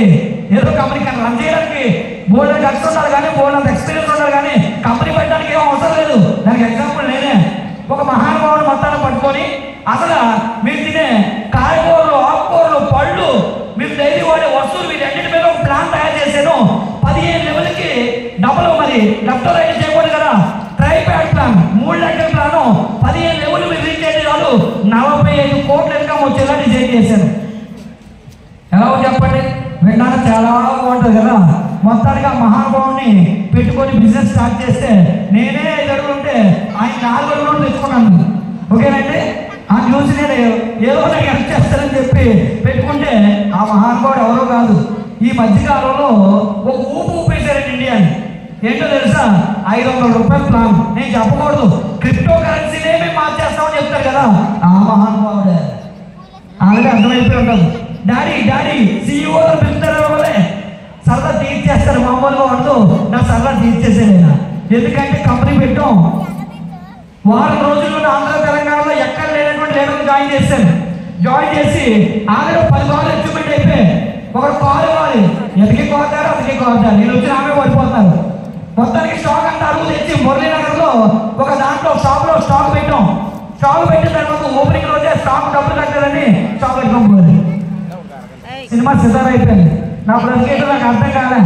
ఏదో కంపెనీ కానీ రన్ చేయడానికి బోర్డు ఖర్చు ఉండాలి, కానీ బోర్డు అంత ఎక్స్పీరియన్స్ ఉండాలి, కానీ కంపెనీ పెట్టడానికి ఏం అవసరం లేదు. దానికి ఎగ్జాంపుల్ నేనే. ఒక మహానుభావుడు మొత్తాన్ని పట్టుకొని అసలు మీరు తినే కాయగూరలు, ఆకుకూరలు, పళ్ళు, మీరు డైలీ వాడే వస్తువులు వీటన్నిటి మీద ఒక ప్లాన్ తయారు చేశాను. 15 లెవెల్కి డబుల్ మరి లెఫ్ట్ రైట్ చేయకూడదు కదా, ట్రైప్యాడ్ ప్లాన్, 3 లక్షల ప్లాను. 15 లెవెల్ మీరు రీచ్ అయితే చాలు 45 కోట్ల ఇన్కమ్ వచ్చేలా డిజైన్ చేశాను. ఎలా చెప్పండి, విన్నాను చాలా బాగుంటుంది కదా. మొత్తానికి ఆ మహానుభావుని పెట్టుకొని బిజినెస్ స్టార్ట్ చేస్తే నేనే 5 అడుగులు ఉంటే ఆయన 4 అడుగులు తెచ్చుకున్నాను. ఓకేనండి, ఆ చూసి నేను ఏదో నాకు హెల్ప్ చేస్తానని చెప్పి పెట్టుకుంటే ఆ మహానుభావుడు ఎవరో కాదు, ఈ మధ్యకాలంలో ఒక ఊపేశారండి ఇండియాని. ఏంటో తెలుసా, ₹500 ప్లాన్. నేను చెప్పకూడదు, క్రిప్టో కరెన్సీనే మేము మార్చేస్తామని చెప్తారు కదా, ఆ మహానుభావుడే. ఆల్రెడీ అర్థమైపోయి ఉంటుంది. డాడీ CEO పిలుస్తారు వాళ్ళే, సరదా తీర్చేస్తారు, మామూలుగా ఉండదు. నా సరదా తీర్చేసేదైనా, ఎందుకంటే కంపెనీ పెట్టాం. వారం రోజుల్లో ఆంధ్ర తెలంగాణలో ఎక్కడ లేనటువంటి లీడర్లు జాయిన్ చేశాను. జాయిన్ చేసి ఆల్రెడీ 10 కార్లు అచీవ్మెంట్ అయిపోయి ఒకరు కారు ఇవ్వాలి, ఎదికి కోరుతారు, అదికి కోరుతారు, నేను వచ్చి ఆమె పడిపోతారు. మొత్తానికి స్టాక్ అంతా అడుగు తెచ్చి మురళీనగర్లో ఒక దాంట్లో షాప్లో స్టాక్ పెట్టాం. స్టాక్ పెట్టిన తర్వాత ఓపెనింగ్ రోజే స్టాక్ డబ్బులు కట్టాలని స్టాక్ పెట్టుకోకపోయింది. సినిమా సిద్ధం అయిపోయింది. నా బ్రతికేటో నాకు అర్థం కాలే.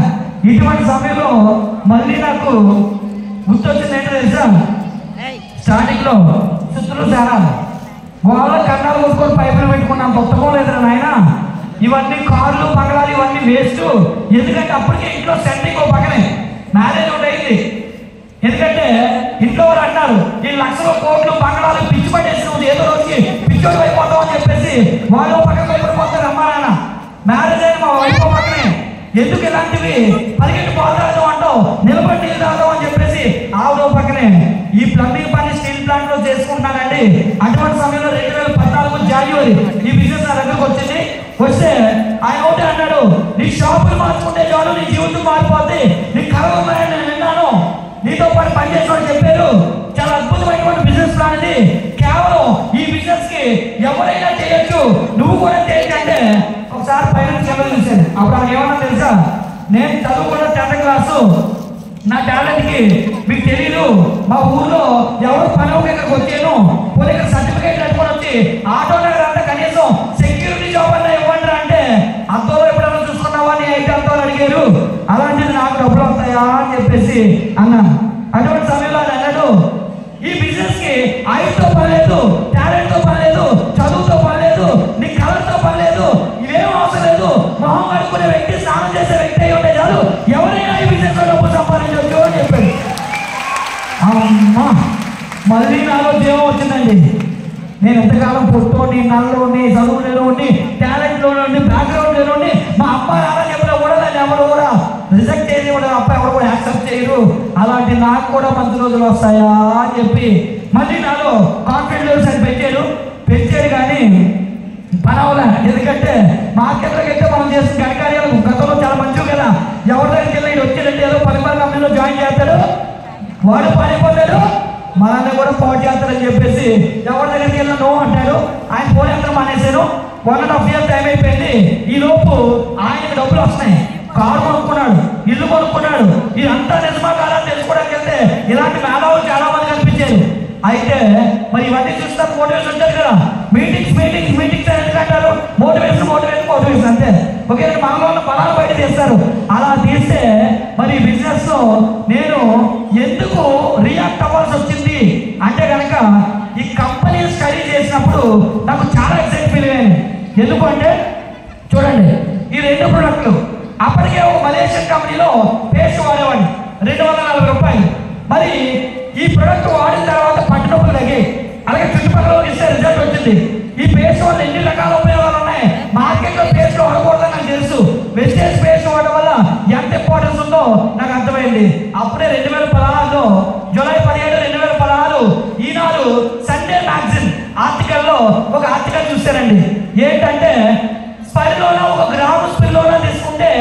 ఇటువంటి సమయంలో మళ్ళీ నాకు గుర్తొచ్చింది ఏంటో తెలుసా, స్టార్టింగ్ లో చుట్టూ చాలా వాళ్ళ కన్నాలు కొట్టుకొని పైపులు పెట్టుకున్నాం. కొత్తగా లేదు నాయన, ఇవన్నీ కార్లు బంగ్లాలు ఇవన్నీ వేస్ట్. ఎందుకంటే అప్పటికే ఇంట్లో సెంటింగ్ ఓ పక్కనే మ్యారేజ్ ఒకటి అయింది. ఎందుకంటే ఇంట్లో వారు అంటారు ఈ లక్షల కోట్లు బంగ్లాలు పిచ్చి పట్టేసి నువ్వు ఏదో రోజుకి పిచ్చోడు అయిపోతావు అని చెప్పేసి వాళ్ళు పక్కన భయపడిపోతారు. అమ్మా నాన్న మ్యారేజ్ అయిన మా వైపు పక్కనే ఎందుకు ఇలాంటివి పరిగెట్టి పోతాడు అంటావు, నిలబడి నీళ్ళు తాగుతావు అని చెప్పేసి ఆవిడ పక్కనే ఈ ప్లంబింగ్ పని స్టీల్ ప్లాంట్ లో చేసుకుంటున్నానండి. అటువంటి సమయంలో 2014 జనవరి ఈ బిజినెస్ నా దగ్గరకు వచ్చింది. వస్తే ఆయన ఒకటి అన్నాడు, నీ షాపులు మార్చుకుంటే చాలు నీ జీవితం మారిపోద్ది, నీ కళలు ఉన్నాయని నేను విన్నాను, నీతో పాటు పనిచేసిన చెప్పారు. చాలా అద్భుతమైనటువంటి బిజినెస్ ప్లాన్ ఇది, కేవలం ఈ బిజినెస్ కి ఎవరైనా చేయొచ్చు, నువ్వు కూడా చేయకంటే ఒకసారి పైన చూసాను. అప్పుడు నాకు ఏమన్నా తెలుసా, నేను చదువుకున్న 10th క్లాసు, నా టాలెంట్ కి మీకు తెలీదు. మా ఊర్లో ఎవరు పని ఇక్కడికి వచ్చాను, పోనీ ఇక్కడ సర్టిఫికేట్ పెట్టుకొని వచ్చి ఆటో నగర్ అంతా కనీసం సెక్యూరిటీ జాబ్ అన్నా ఇవ్వండి అంటే అంతలో ఎప్పుడైనా చూసుకున్నావా నీ అయితే అంతో అడిగారు. అలాంటిది నాకు డబ్బులు వస్తాయా అని చెప్పేసి అన్నాను. అటువంటి సమయంలో ఆయన అన్నాడు, ఈ బిజినెస్ కి ఆయుష్తో పని లేదు, టాలెంట్ తో పని లేదు, చదువుతో పని లేదు, నీ కలర్తో పని లేదు, ఇవేం అవసరం లేదు, మొహం కడుక్కునే వ్యక్తి, స్నానం చేసే వ్యక్తి అయి ఉంటే చాలు ఎవరైనా ఈ బిజినెస్ లో డబ్బు సంపాదించవచ్చు అని చెప్పాడు. అమ్మా మళ్ళీ నాలో జీవం వచ్చిందండి. నేను ఎంతకాలం పొట్టోని, నల్లోని, చదువులోని, టాలెంట్లోని, బ్యాక్గ్రౌండ్ లోని మా అమ్మ నాన్న చెప్పినా కూడా దాన్ని ఎవరు కూడా రిజెక్ట్ చేసి కూడా అబ్బాయి ఎవరు కూడా యాక్సెప్ట్ చేయరు. అలాంటి నాకు కూడా మంచి రోజులు వస్తాయా అని చెప్పి మళ్ళీ నాలో కాన్ఫిడెన్స్ అని పెంచాడు కానీ పని అవ్వలే. ఎందుకంటే మార్కెట్లోకి అయితే మనం చేసిన ఘనకార్యాలు గతంలో చాలా మంచివి కదా. ఎవరి దగ్గరికి వెళ్ళి వచ్చేటట్టు ఏదో 10 కంపెనీలో జాయిన్ చేస్తాడు, వాడు పనిపోతాడు, మనల్ని కూడా పాటు చేస్తాడని చెప్పేసి ఎవరి దగ్గరికి వెళ్ళినా నో అంటాడు. ఆయన ఫోన్ ఎంత మానేశాను. 1.5 years టైం అయిపోయింది. ఈ లోపు ఆయనకు డబ్బులు వస్తున్నాయి, కారు కొనుక్కున్నాడు, ఇల్లు కొనుక్కున్నాడు. ఇదంతా నిజమా కాదని తెలుసుకోవడానికి వెళ్తే ఇలాంటి మేధావులు చాలా మంది కనిపించారు. అయితే మరి ఇవన్నీ చూస్తే మోటివేషన్ ఉంటుంది కదా. మీటింగ్స్ ఎందుకంటారు, మోటివేషన్ అంతే. ఓకే, మనలో ఉన్న బలాలు బయట తీస్తారు. అలా తీస్తే మరి బిజినెస్ లో నేను ఎందుకు రియాక్ట్ అవ్వాల్సి వచ్చింది అంటే కనుక ఈ కంపెనీ స్టడీ చేసినప్పుడు నాకు చాలా ఎక్సైట్ ఫీల్ అయ్యాను. ఎందుకంటే చూడండి, ఈ 2 ప్రొడక్ట్లు అప్పటికే ఒక మలేషియన్ కంపెనీలో పేస్ట్ వాడేవాడిని, ₹240. మరి ఈ ప్రొడక్ట్ వాడిన తర్వాత పట్టు నొప్పులు తగ్గాయి, అలాగే చుట్టుపక్కల ఇస్తే రిజల్ట్ వచ్చింది. ఈ పేస్ట్ వల్ల ఎన్ని రకాల ఉపయోగాలు ఉన్నాయి. మార్కెట్లో పేస్ట్ వాడకూడదని నాకు తెలుసు, వెజిటేజ్ పేస్ట్ వాడడం వల్ల ఎంత ఇంపార్టెన్స్ ఉందో నాకు అర్థమైంది. అప్పుడే 2016లో ఏంటంటే స్పైర్లోన 1 గ్రాము స్పిర్లోన తీసుకుంటే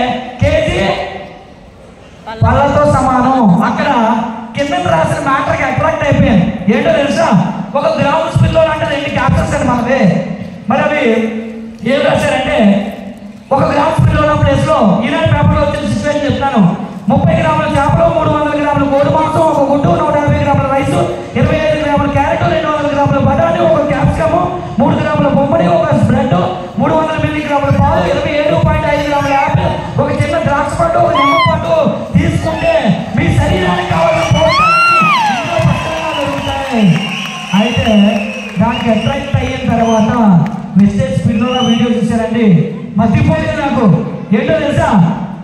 కేజీ పళ్ళతో సమానం. అక్కడ కింద రాసిన మ్యాటర్కి అట్రాక్ట్ అయిపోయాను. ఏంటో తెలుసా, 1 గ్రాము స్పిర్లోన అంటే 2 క్యాప్సూల్స్ అండి మనవి. మరి అవి ఏం రాశారంటే 1 గ్రాము స్పిర్లోన ప్లేస్లో ఈనాడు పేపర్లో వచ్చిన సిచ్యువేషన్ చెప్తాను. 30 గ్రాముల చేపలు, 300 గ్రాముల కోడి మాంసం, 1 గుడ్డు, 150 గ్రాముల రైసు, 25 గ్రాముల క్యారెట్, 200 గ్రాముల బఠానీ, 1 క్యాప్సికము, 3 గ్రాముల బొమ్మడి, 1 బ్రెడ్, 300 మిల్లీగ్రాముల పాలు, 27.5 గ్రాముల యాపిల్, 1 చిన్న ద్రాక్ష పండు, 1 నిమ్మ పండు తీసుకుంటే మీ శరీరానికి కావాల్సిన పోషకాలు దొరుకుతాయి. అయితే దానికి అట్రాక్ట్ అయిన తర్వాత మెసేజ్ పిల్లల వీడియో చూసారండి, మర్చిపోయింది నాకు. ఏంటో తెలుసా,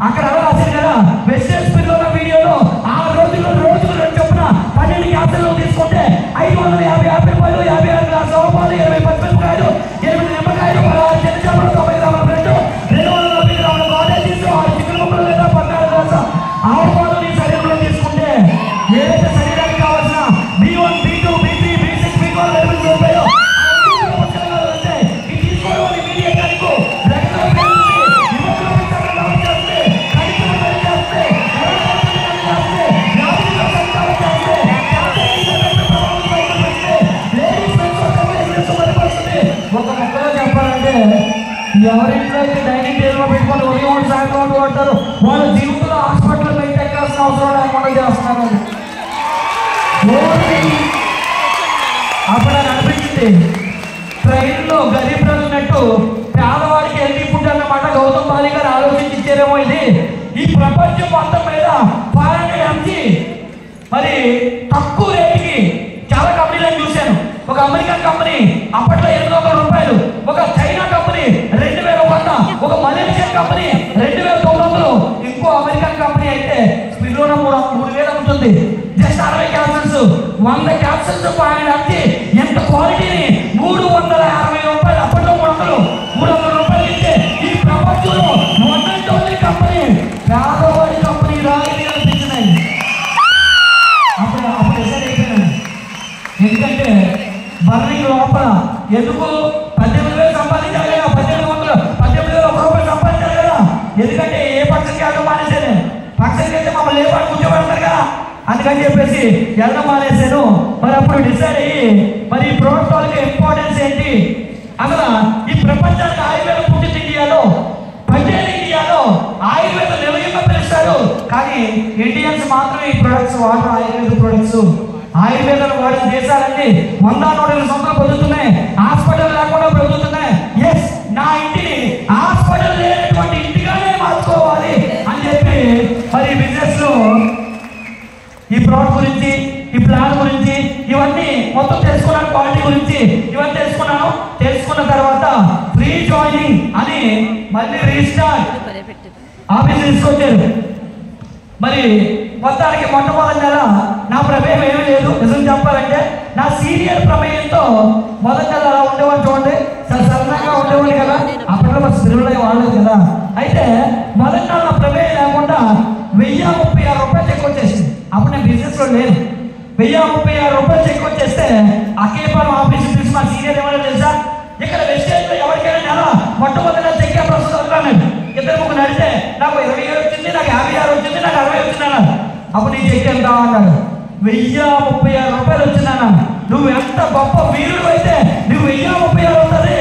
అక్కడ రాశారు కదా వెస్టర్న్ స్పిరిట్ వీడియోలో 6 రోజులు 2 చొప్పున 12 క్యాప్సూల్లు తీసుకుంటే 550 యాపిల్ పళ్ళు, 56 గ్లాసుల పాలు, 20 పచ్చిమిరపకాయలు, 8 నిమ్మకాయలు, 16 చిన్న చేపలు, 90 గ్రాముల బ్రెడ్, 240 గ్రాముల కాటేజీస్, 6 చికెన్ ముక్కలు లేదా 14 గ్లాసుల ఆవు పాలు నీ శరీరంలో తీసుకుంటే ఏదైతే శరీరానికి కావాల్సిన B1, B2, B3, B6, B12 levels ఉంటాయో ఇది తీసుకోవడం వల్ల ఇమీడియట్ గా నీకు బ్లడ్ లో ఎవరింట్లో అయితే డైనింగ్ టేబుల్ పెట్టుకొని ఉదయం సాయంత్రం కొడతారు వాళ్ళ జీవితంలో హాస్పిటల్ బయట ఎక్కాల్సిన అవసరం లేకుండా చేస్తున్నారు. అప్పుడు నాకు అనిపించింది ట్రైన్లో గరీబ్ రథున్నట్టు పేదవాడికి హెల్తీ ఫుడ్ అన్నమాట గౌతమ్ బాలి గారు ఆలోచించి ఇచ్చారేమో. ఇది ఈ ప్రపంచం మొత్తం మీద 500 mg మరి తక్కువ రేటుకి చాలా కంపెనీలను చూశాను. ఒక అమెరికన్ కంపెనీ అప్పట్లో 800 రూపాయలు, ఒక చైనా కంపెనీ 2100, ఒక మలేషియన్ కంపెనీ 2900, ఇంకో అమెరికన్ కంపెనీ అయితే స్పిరిలోన 3000 ఉంటుంది. Just 60 capsules, 100 capsules 500 mg. ఎంత క్వాలిటీని 360 రూపాయలు, అప్పట్లో 300 రూపాయలు ఇస్తే ఈ ప్రపంచంలో మొదటి కంపెనీ పేదవాడి కంపెనీ రాయి అనిపించినాయి. అప్పుడు డిసైడ్ అయిపోయినాను. ఎందుకంటే బర్నింగ్ లోపల ఎందుకు 18,000 సంపాదించాలి కదా, 18,000 రూపాయలు సంపాదించాలి కదా. ఎందుకంటే ఏ పక్షకి వెళ్ళడం మానేసాను, పక్షకి అయితే మమ్మల్ని ఏ పని కూర్చోబెడతారు కదా, అందుకని చెప్పేసి వెళ్ళడం మానేసాను. మరి అప్పుడు డిసైడ్ అయ్యి మరి ఈ ప్రోటోకాల్కి ఇంపార్టెన్స్ ఏంటి, అసలు ఈ ప్రపంచానికి ఆయుర్వేదం పుట్టింది ఇండియాలో, పండేది ఇండియాలో, ఆయుర్వేదం నిలయంగా పిలుస్తారు. కానీ ఇండియన్స్ మాత్రం ఈ ప్రొడక్ట్స్ వాడరు. ఆయుర్వేద ప్రొడక్ట్స్ ఆయుర్వేదాలు వాడిన దేశాలన్నీ 100-150 సంవత్సరాలు పొందుతున్నాయి, హాస్పిటల్ లేకుండా పొందుతున్నాయి. ఎస్, నా ఇంటిని హాస్పిటల్ లేనటువంటి ఇంటిగానే మార్చుకోవాలి అని చెప్పి మరి బిజినెస్ లో ఈ ప్రోడక్ట్ గురించి, ఈ ప్లాన్ గురించి ఇవన్నీ మొత్తం తెలుసుకున్నాను. క్వాలిటీ గురించి ఇవన్నీ తెలుసుకున్నాను. తెలుసుకున్న తర్వాత ఫ్రీ జాయినింగ్ అని మళ్ళీ రిజిస్టార్ ఆఫీస్ తీసుకొచ్చారు. మరి మొత్తానికి మొట్టమొదటి నెల నా ప్రమేయం ఏమీ లేదు. నిజం చెప్పాలంటే నా సీనియర్ ప్రమేయంతో మొదటి నెల అలా ఉండేవాడిని. చూడండి, చాలా సరళంగా ఉండేవాడిని కదా, అప్పట్లో మా స్త్రీలు వాడలేదు కదా. అయితే మొదటి నెల నా ప్రమేయం లేకుండా 1036 రూపాయలు చెక్ వచ్చేసింది. అప్పుడు నేను బిజినెస్ లో లేను. 1036 రూపాయలు చెక్ వచ్చేస్తే అకేపాలెం ఆఫీస్ పిలిచి మా సీనియర్ ఏమన్నా తెలుసా, ఇక్కడ వెస్టేజ్ లో ఎవరికైనా నెల మొట్టమొదటి చెక్ ప్రస్తుతం 2-3 నడితే నాకు 27 వచ్చింది, నాకు 56 వచ్చింది, నాకు 60 వచ్చింది అన్నాడు. అప్పుడు నీ చెక్ ఎంత అన్నాడు, 1036 రూపాయలు వచ్చిందన్నా. నువ్వు ఎంత గొప్ప వీరుడు అయితే నువ్వు 1036 అవుతుంది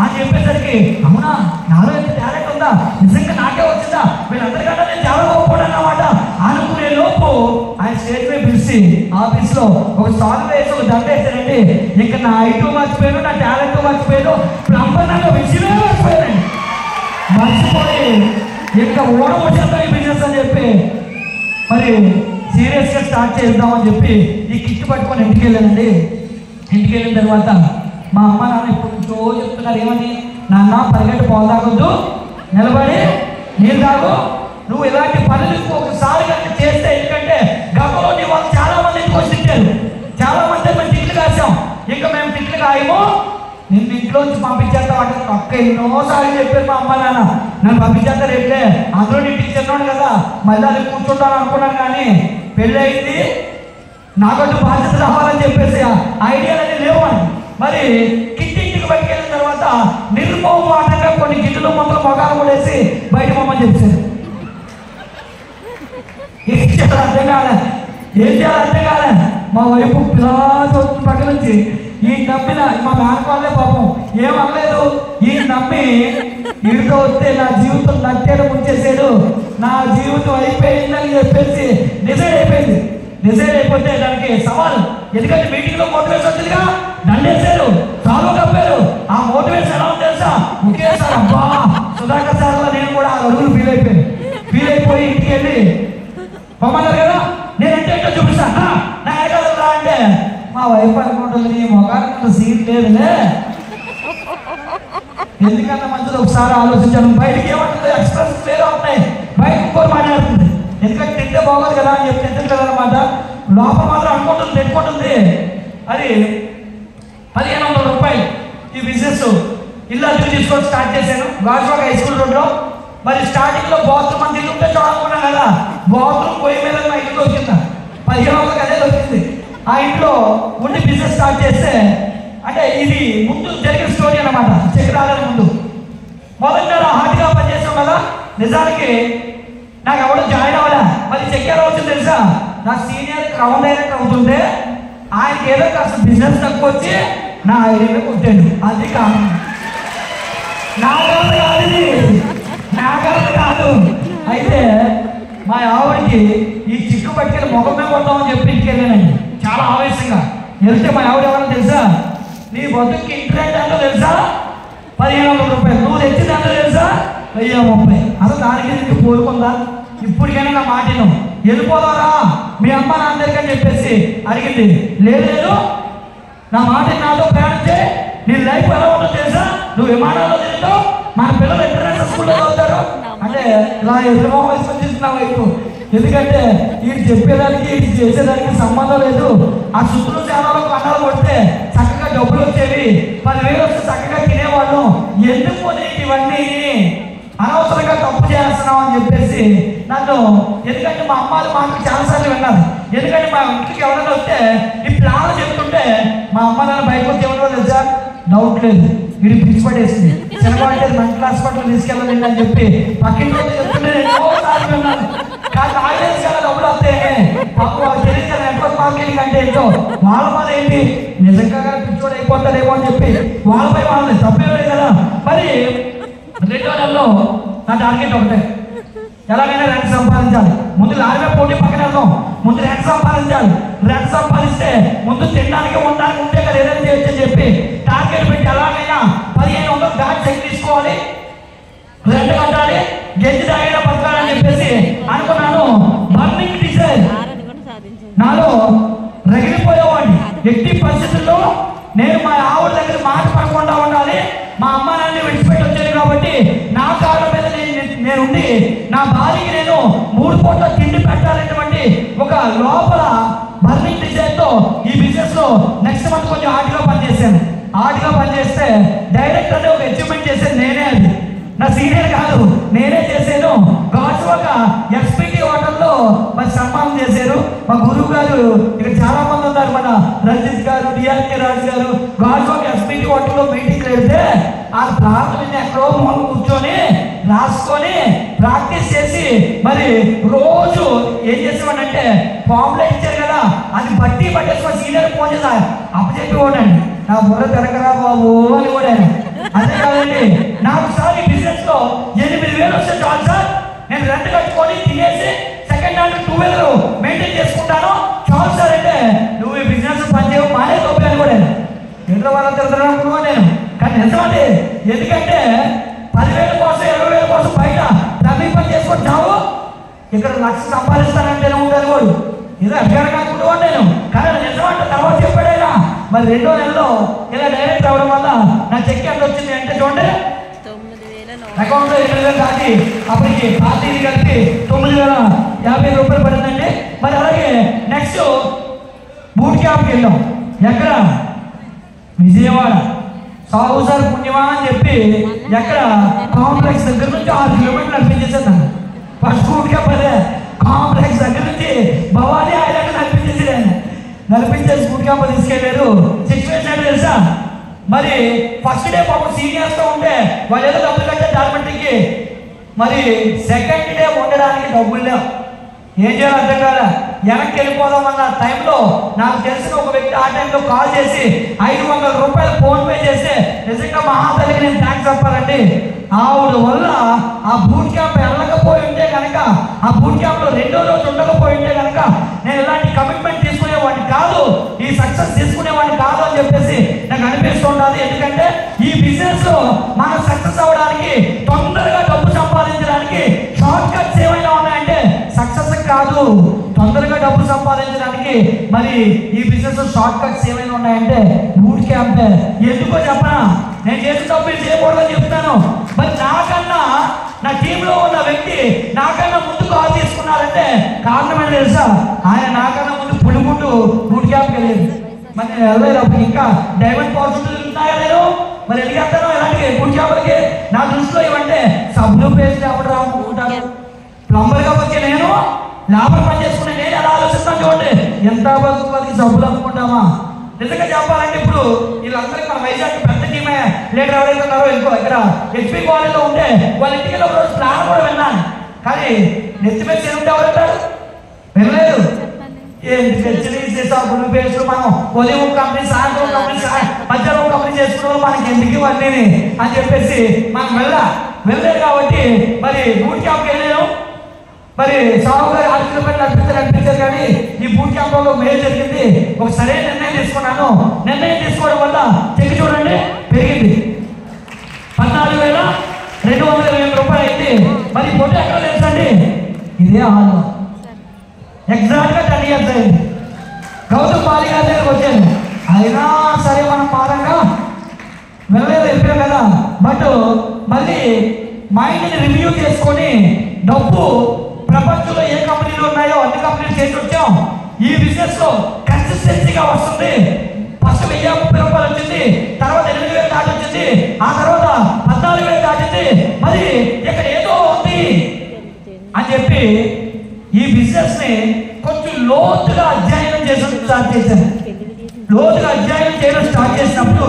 అని చెప్పేసరికి అవునా, నాలో ఎంత టాలెంట్ ఉందా, నిజంగా నాకే వచ్చిందా, వీళ్ళందరికంటే నేను చాలా గొప్ప అన్నమాట అనుకునే లోపు ఆయన స్టేజ్ మీద పిలిచి ఆఫీస్ లో ఒక సాల్వ్ వేసి ఒక దండ వేసానండి. ఇంకా నా ఐటూ మర్చిపోయాను, నా టాలెంట్ మర్చిపోయాను, ప్లంబర్ నాకు విషయమే మర్చిపోయానండి. మర్చిపోయి ఇంకా ఓడవచ్చేద్దాం ఈ బిజినెస్ అని చెప్పి మరి సీరియస్గా స్టార్ట్ చేద్దామని చెప్పి ఈ కిట్ పట్టుకొని ఇంటికి వెళ్ళానండి. ఇంటికి వెళ్ళిన తర్వాత మా అమ్మ నాన్న ఇప్పుడు నుంచో చెప్తున్నారు, ఏమని, నాన్న పరిగెట్టు పాలు తాగొద్దు, నిలబడి నీళ్ళు తాగు, నువ్వు ఇలాంటి పనులు ఒకసారి కనుక చేస్తే, ఎందుకంటే గతంలో నీ వాళ్ళు చాలా మంది ఇంటికి వచ్చి తిట్టారు, చాలా మంది మేము తిట్లు కాసాం, ఇంకా మేము తిట్లు కాయము, నిన్ను ఇంట్లోంచి పంపించేస్తాం అంటే ఒక్క ఎన్నోసార్లు చెప్పారు మా అమ్మ నాన్న. నన్ను పంపించేస్తారు ఎట్లే, అందులో ఇంటికి చిన్నాడు కదా, మళ్ళీ అది కూర్చుంటాను అనుకున్నాను. కానీ పెళ్ళి అయింది, నాకంటూ బాధ్యత రావాలని చెప్పేసి ఐడియాలన్నీ లేవు అని. మరి కిట్ ఇంటికి పట్టుకెళ్ళిన తర్వాత నిర్మోహ ఏం చేయాలంటే కాలే మా వైపు పిల్లలు పక్క నుంచి ఈ నమ్మిన మా మేనకోళ్ళే పాపం ఏమనలేదు. ఈ నమ్మి వీడితో వస్తే నా జీవితం నట్టేట ముంచేసాడు, నా జీవితం అయిపోయిందని చెప్పేసి డిసైడ్ అయిపోయింది. డిసైడ్ అయిపోతే దానికి సవాల్, ఎందుకంటే మీటింగ్ లో మోటివేషన్ వచ్చిందిగా, దండేశారు, చాలు కప్పారు. ఆ మోటివేషన్ ఎలా ఉంది తెలుసా, ఒకేసారి అబ్బా సుధాకర్ సార్ నేను కూడా ఆ అడుగులు ఫీల్ అయిపోయి ఇంటికి వెళ్ళి పొమ్మన్నారు కదా, నేనంటే ఏంటో చూపిస్తాను నా ఎక్కడ అంటే మా వైఫ్ అనుకుంటుంది నీ మొగానికి సీట్ లేదులే, ఎందుకంటే మంచిది ఒకసారి ఆలోచించాను. బయటికి ఏమంటుంది, ఎక్స్ప్రెస్ వేరే ఉంటాయి, బయట ఇంకోటి మాట్లాడుతుంది, ఎందుకంటే తింటే బాగోదు కదా అని చెప్పి తింటుంది అనమాట. లోపల మాత్రం అనుకుంటుంది పెట్టుకుంటుంది. అది 1500 రూపాయలు ఈ బిజినెస్ ఇల్లు అద్దెకు తీసుకొని స్టార్ట్ చేశాను గాజువాక హై స్కూల్ రోడ్లో. మరి స్టార్టింగ్ లో బాత్రూమ్ అంత ఇల్లు ఉంటే చూడాలనుకున్నాం కదా, బాత్రూమ్ పొయ్యి మీద మా ఇల్లు దొరికిందా, 1500 అదే దొరికింది. ఆ ఇంట్లో ఉండి బిజినెస్ స్టార్ట్ చేస్తే, అంటే ఇది ముందు జరిగిన స్టోరీ అనమాట, చక్రాలని ముందు మొదటి హార్ట్గా పనిచేసాం కదా. నిజానికి నాకు ఎవడో జాయిన్ అవ్వలే, మరి చెక్కారు వచ్చింది తెలుసా, నా సీనియర్ క్రౌన్ డైరెక్టర్ అవుతుంటే ఆయనకి ఏదో కాస్త బిజినెస్ తక్కువ వచ్చి నా ఐడియా కొట్టాడు. అది కాదు, నా గర్భ కాదు. అయితే మా ఆవిడకి ఈ చిక్కు పట్టుకెళ్ళి ముఖమే కొడతామని చెప్పి ఇంటికి వెళ్ళానండి చాలా ఆవేశంగా. వెళ్తే మా ఆవిడ ఎవరో తెలుసా, నీ బతుక్కి ఇంటర్నెట్ అంటే తెలుసా 1500 రూపాయలు, నువ్వు తెచ్చింది అంటే తెలుసా 1030. అసలు దానికి నీకు కోరుకుందా, ఇప్పటికైనా నా మాటను వెళ్ళిపోదారా మీ అమ్మ నాన్న దగ్గర చెప్పేసి అడిగింది. లేదు నా మాట నాతో ప్రయాణించే, నీ లైఫ్ ఎలా ఉంటుందో తెలుసా, నువ్వు విమానాల్లో తిరుగుతావు, మన పిల్లలు ఇంటర్నేషనల్ స్కూల్లో చదువుతారు అంటే ఇలా ఎదురు వయసు వచ్చిన వైపు. ఎందుకంటే వీడు చెప్పేదానికి వీడు చేసేదానికి సంబంధం లేదు. ఆ శుద్ధులు సేవలో కన్నాలు కొడితే చక్కగా డబ్బులు వచ్చేవి, 10,000 వస్తే చక్కగా తినేవాళ్ళు. ఎందుకు ఇవన్నీ అనవసరంగా తప్పు చేస్తున్నాం అని చెప్పేసి నన్ను, ఎందుకంటే మా అమ్మాయి మాకు చాలాసార్లు విన్నారు. ఎందుకంటే మా ఇంటికి ఎవరైనా వస్తే ఈ ప్లాన్లు చెప్తుంటే మా అమ్మ నాన్న బయటకు వచ్చి ఎవరో తెలుసా, డౌట్ లేదు వీడి పిచ్చి పడేసింది, చిన్నపాటి మెంటల్ హాస్పిటల్ తీసుకెళ్ళలేదు అని చెప్పి పక్కింటి చెప్తుంటే ఎన్నోసార్లు విన్నాను. కానీ నాకు తెలుసు కదా డబ్బులు వస్తాయి, మాకు వాళ్ళు తెలియదు కదా నెట్వర్క్ మార్కెటింగ్ అంటే ఏంటో. వాళ్ళ మీద ఏంటి నిజంగా పిచ్చోడు అయిపోతారేమో అని చెప్పి వాళ్ళపై వాళ్ళని తప్పేలేదు కదా. మరి 2వ నెలలో నా టార్గెట్ ఒకటే, ఎలాగైనా రెంట్ సంపాదించాలి. ముందు లారీలో పోటీ పక్కన వెళ్దాం, ముందు రెంట్ సంపాదించాలి. రెంట్ సంపాదిస్తే ముందు తినడానికి ఉండడానికి ఉంటే కదా ఏదైనా చేయొచ్చు అని చెప్పి టార్గెట్ పెట్టి ఎలాగైనా 1500 దాటి చెక్ తీసుకోవాలి, రెంట్ కట్టాలి, గెంజి తాగైనా బతకాలని చెప్పేసి అనుకున్నాను. బర్నింగ్ డిజైర్ నాలో రగిలిపోయేవాడిని. ఎట్టి పరిస్థితుల్లో నేను మా ఆవిడ దగ్గర మాట పడకుండా ఉండాలి, మా అమ్మ నాన్న విడిచిపెట్టి వచ్చాను కాబట్టి నా కాళ్ళ మీద నేనుండి నా భార్యకి నేను 3 పూట్ల తిండి పెట్టాలనేటువంటి ఒక లోపల బర్నింగ్ డిజైర్ తో ఈ బిజినెస్ లో నెక్స్ట్ మంత్ కొంచెం ఆర్ట్గా పనిచేశాను. ఆర్ట్గా పనిచేస్తే డైరెక్ట్ అంటే ఒక అచీవ్మెంట్ చేసేది నేనే, అది నా సీనియర్ కాదు, నేనే చేశాను. గాజువాక ఎస్పీటీ హోటల్లో మరి సన్మానం చేశారు. మా గురువు గారు ఇక్కడ చాలా మంది ఉన్నారు, మన రంజిత్ గారు, డిఆర్కే రాజు గారు. గాజువాక ఎస్పీటీ హోటల్లో మీటింగ్ వెళ్తే ఆ ప్రార్థన ఎక్కడో మూల కూర్చొని రాసుకొని ప్రాక్టీస్ చేసి మరి రోజు ఏం చేసేవాడంటే పాంప్లెట్ ఇచ్చారు కదా, అది బట్టి పట్టేసుకొని సీనియర్ ఫోన్ చేసి అప్పచెప్పి పోనండి, నా బుర్ర తిరగరా బాబు అని కూడా. అదే కాదండి, నాకు సార్ ఈ బిజినెస్ లో 8,000 వస్తే చాలు సార్, నేను రెంట్ కట్టుకొని తినేసి సెకండ్ హ్యాండ్ 2 వీలర్ మెయింటైన్ చేసుకుంటాను చాలు సార్ అంటే, నువ్వు ఈ బిజినెస్ పనిచేయవు మానే తోపి అని కూడా ఇంట్లో వాళ్ళ తిరుగుతున్నా నేను. కానీ నిజమండి, ఎందుకంటే 10,000 కోసం 20,000 కోసం బయట రమ్మీ పని చేసుకుంటున్నావు, ఇక్కడ 1,00,000 సంపాదిస్తానంటే ఉంటాను కూడా ఏదో అభ్యర్థి కాకుండా నేను. కానీ నిజమంటే తర్వాత చెప్పాడైనా. మరి 2వ నెలలో ఇలా డైరెక్ట్ అవ్వడం వల్ల నా చెక్ ఎంత వచ్చింది అంటే చూడండి, అకౌంట్ లో 8,000 దాటి అప్పటికి పార్టీని కలిపి 9,050 రూపాయలు పడిందండి. మరి అలాగే నెక్స్ట్ బూట్ క్యాంప్కి వెళ్ళాం, ఎక్కడ విజయవాడ సాగు సార్ పుణ్యమా అని చెప్పి ఎక్కడ కాంప్లెక్స్ దగ్గర నుంచి 6 కిలోమీటర్లు నడిపించేసాను. ఫస్ట్ బూట్ క్యాంప్ అదే, కాంప్లెక్స్ దగ్గర నుంచి భవానీ ఐలాండ్ నడిపించేసి నడిపించేసి బూట్ క్యాంప్ తీసుకెళ్ళారు. సిచ్యువేషన్ అంటే తెలుసా, మరి ఫస్ట్ డే పాపం సీనియర్స్ తో ఉంటే వాళ్ళు ఏదో డబ్బులు కట్టే డార్మెంట్కి, మరి సెకండ్ డే ఉండడానికి డబ్బులు లేవు. ఏం చేయాలో అర్థం కాదా. వెనక్కి వెళ్ళిపోదామన్న టైంలో నాకు తెలిసిన ఒక వ్యక్తి ఆ టైంలో కాల్ చేసి 500 రూపాయలు ఫోన్పే చేస్తే నిజంగా మహాతల్లికి నేను థ్యాంక్స్ చెప్పాలండి. ఆవిడ వల్ల ఆ బూట్ క్యాంప్ వెళ్ళకపోయి ఉంటే కనుక, ఆ బూట్ క్యాంప్లో 2వ రోజు ఉండకపోయి ఉంటే కనుక నేను ఇలాంటి కమిట్మెంట్ తీసుకునేవాడిని కాదు, ఈ సక్సెస్ తీసుకునేవాడిని కాదు అని చెప్పేసి నాకు అనిపిస్తుంటుంది. ఎందుకంటే ఈ బిజినెస్ లో మనం సక్సెస్ అవ్వడానికి, తొందరగా డబ్బు సంపాదించడానికి షార్ట్ కట్స్ ఏమైనా ఉన్నాయంటే సక్సెస్ కాదు. తొందరగా డబ్బు సంపాదించడానికి మరి ఈ బిజినెస్ షార్ట్ కట్స్ ఏమైనా ఉన్నాయంటే బూట్ క్యాంపే. ఎందుకో చెప్పనా, నేను చేసిన తప్పు చేయకూడదని చెప్తాను. మరి నాకన్నా నా టీంలో ఉన్న వ్యక్తి నాకన్నా ముందు కాల్ తీసుకున్నారంటే కారణం ఏంటి తెలుసా? ఆయన నాకన్నా ముందు పులుగుంటూ బూట్ క్యాంప్కి వెళ్ళేది. మరి నేను వెళ్ళలేదు. అప్పుడు ఇంకా డైమండ్ పాజిటివ్ ఉన్నాయా నేను మరి ఎదిగేస్తాను ఎలాంటి బూట్ క్యాంపులకి. నా దృష్టిలో ఇవంటే సబ్బులు పేస్ట్ ఎవరు రాముకుంటారు, ప్లంబర్గా వచ్చే నేను లాభం పని చేసుకునే నేను ఎలా ఆలోచిస్తాను చూడండి. ఎంత బతుకు సబ్బులు అనుకుంటామా? నిజంగా చెప్పాలంటే ఇప్పుడు వీళ్ళందరికీ మన వైజాగ్ పెద్ద టీమే లీడర్ ఎవరైతే ఉన్నారో ఇంకో ఇక్కడ హెచ్పి కాలేజీలో ఉంటే వాళ్ళ ఇంటికి ఒక రోజు ప్లాన్ కూడా విన్నాను. కానీ నెత్తి మీద చేరుంటే ఎవరంటారు వినలేదు. సబ్బులు పేస్ట్ మనం ఉదయం కంపెనీ, సాయంత్రం కంపెనీ, మధ్యాహ్నం కంపెనీ చేసుకున్నాం, మనకి ఎందుకు ఇవన్నీ అని చెప్పేసి మనం వెళ్ళలేదు. కాబట్టి మరి బూట్ క్యాంప్కి వెళ్ళాను. మరి సాగు గారు ఆలోచన అనిపించారు. కానీ ఈ బూట్ క్యాంప్లో మేలు జరిగింది. ఒక సరైన నిర్ణయం తీసుకున్నాను. నిర్ణయం తీసుకోవడం వల్ల చెక్ చూడండి పెరిగింది, 14,220 రూపాయలు అయింది. మరి పొట్టు ఎక్కడ తెలుసండి? ఇదే హాల్లో ఎగ్జాక్ట్గా 10 years అయింది. గౌతమ్ బాలి గారి దగ్గరకు వచ్చాను. అయినా సరే మనం మారంగా వెళ్ళలేదు, వెళ్ళిపోయాం కదా. బట్ మళ్ళీ మైండ్ని రివ్యూ చేసుకొని డబ్బు ప్రపంచంలో ఏ కంపెనీలు ఉన్నాయో అన్ని కంపెనీలు చేసి వచ్చాం. ఈ బిజినెస్ లో కన్సిస్టెన్సీగా వస్తుంది. ఫస్ట్ 1,030 రూపాయలు వచ్చింది, తర్వాత 8,000 దాటి వచ్చింది, ఆ తర్వాత 14,000 దాటింది. మరి ఇక్కడ ఏదో ఉంది అని చెప్పి ఈ బిజినెస్ ని కొంచెం లోతుగా అధ్యయనం చేయడం స్టార్ట్ చేశాను. లోతుగా అధ్యయనం చేయడం స్టార్ట్ చేసినప్పుడు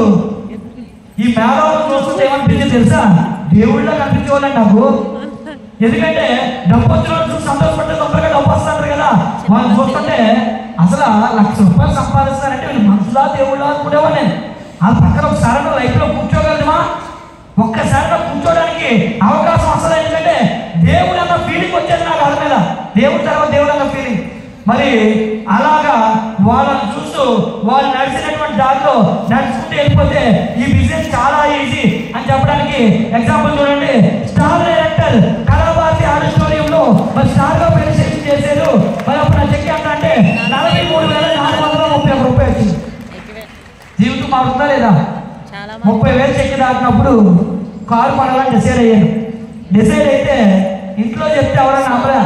ఈ మేళాలను చూస్తుంటే ఏమనిపించింది తెలుసా? దేవుళ్ళ కనిపించేవాళ్ళండి నాకు. ఎందుకంటే డబ్బు వచ్చిన వాళ్ళు చూసి సంతోషపడితే తొందరగా డబ్బు వస్తారు కదా. వాళ్ళు చూస్తుంటే అసలు 1,00,000 రూపాయలు సంపాదిస్తారంటే వీళ్ళు మనుషులా దేవుళ్ళ అనుకునేవాళ్ళు. ఆ పక్కన ఒకసారి లైఫ్ లో కూర్చోగలమా? ఒక్కసారిగా కూర్చోడానికి అవకాశం వస్తుంది. ఎందుకంటే దేవుడు అన్న ఫీలింగ్ వచ్చేది నాకు వాళ్ళ మీద. దేవుడి తర్వాత దేవుడు అన్న ఫీలింగ్. మరి అలాగా వాళ్ళని చూస్తూ వాళ్ళు నడిచినటువంటి దారిలో నడుచుకుంటూ వెళ్ళిపోతే ఈ బిజినెస్ చాలా ఈజీ అని చెప్పడానికి ఎగ్జాంపుల్ చూడండి. స్టార్ డైరెక్టర్ కళాభారతి ఆడిటోరియంలో మరి స్టార్ గా ప్రెజెంటేషన్ చేశారు. మరి అప్పుడు నా చెక్ ఎంత అంటే 43,431 రూపాయలు వచ్చింది. జీవితం మారుతుందా లేదా? 30,000 చెక్ దాటినప్పుడు కారు కొనాలని డిసైడ్ అయ్యాను. డిసైడ్ అయితే ఇంట్లో చెప్తే ఎవరైనా నమ్మరా?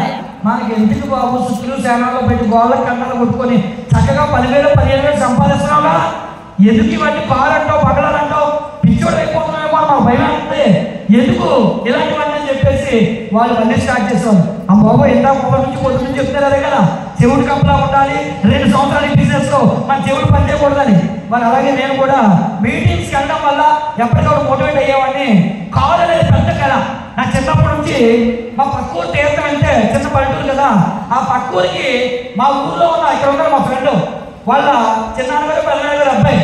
మనకి ఎందుకు బాబు సుత్తులు శానాల్లో పెట్టి గోళ్ళ కన్నాలు కొట్టుకొని చక్కగా 10,000 15,000 సంపాదిస్తున్నావుగా, ఎందుకు ఇవన్నీ కారు అంటావు, పగలాలంటావు, పిచ్చోడు అయిపోతున్నామేమో మాకు భయం ఉంటుంది, ఎందుకు ఇలాంటివన్నీ అని చెప్పేసి వాళ్ళు అన్నీ స్టార్ట్ చేసేవాళ్ళు. ఆ బాబు ఎంత మొబైల్ నుంచి పొద్దు నుంచి చెప్తారు అదే కదా, చెవుడు కంపలా ఉండాలి, 2 సంవత్సరాల బిజినెస్ లో మన చెవుడు పని చేయకూడదని. మరి అలాగే నేను కూడా మీటింగ్స్కి వెళ్ళడం వల్ల ఎప్పటికప్పుడు మోటివేట్ అయ్యేవాడిని. కారు అనేది పెద్ద కళ. నా చిన్నప్పటి నుంచి మా పక్క ఊరు తీర్థం వెళ్తే, చిన్న పల్లెటూరు కదా, ఆ పక్క ఊరికి మా ఊర్లో ఉన్న ఇక్కడ ఉన్నారు మా ఫ్రెండ్ వాళ్ళ చిన్నాన్నగారు పెద్దనాన్నగారు అబ్బాయి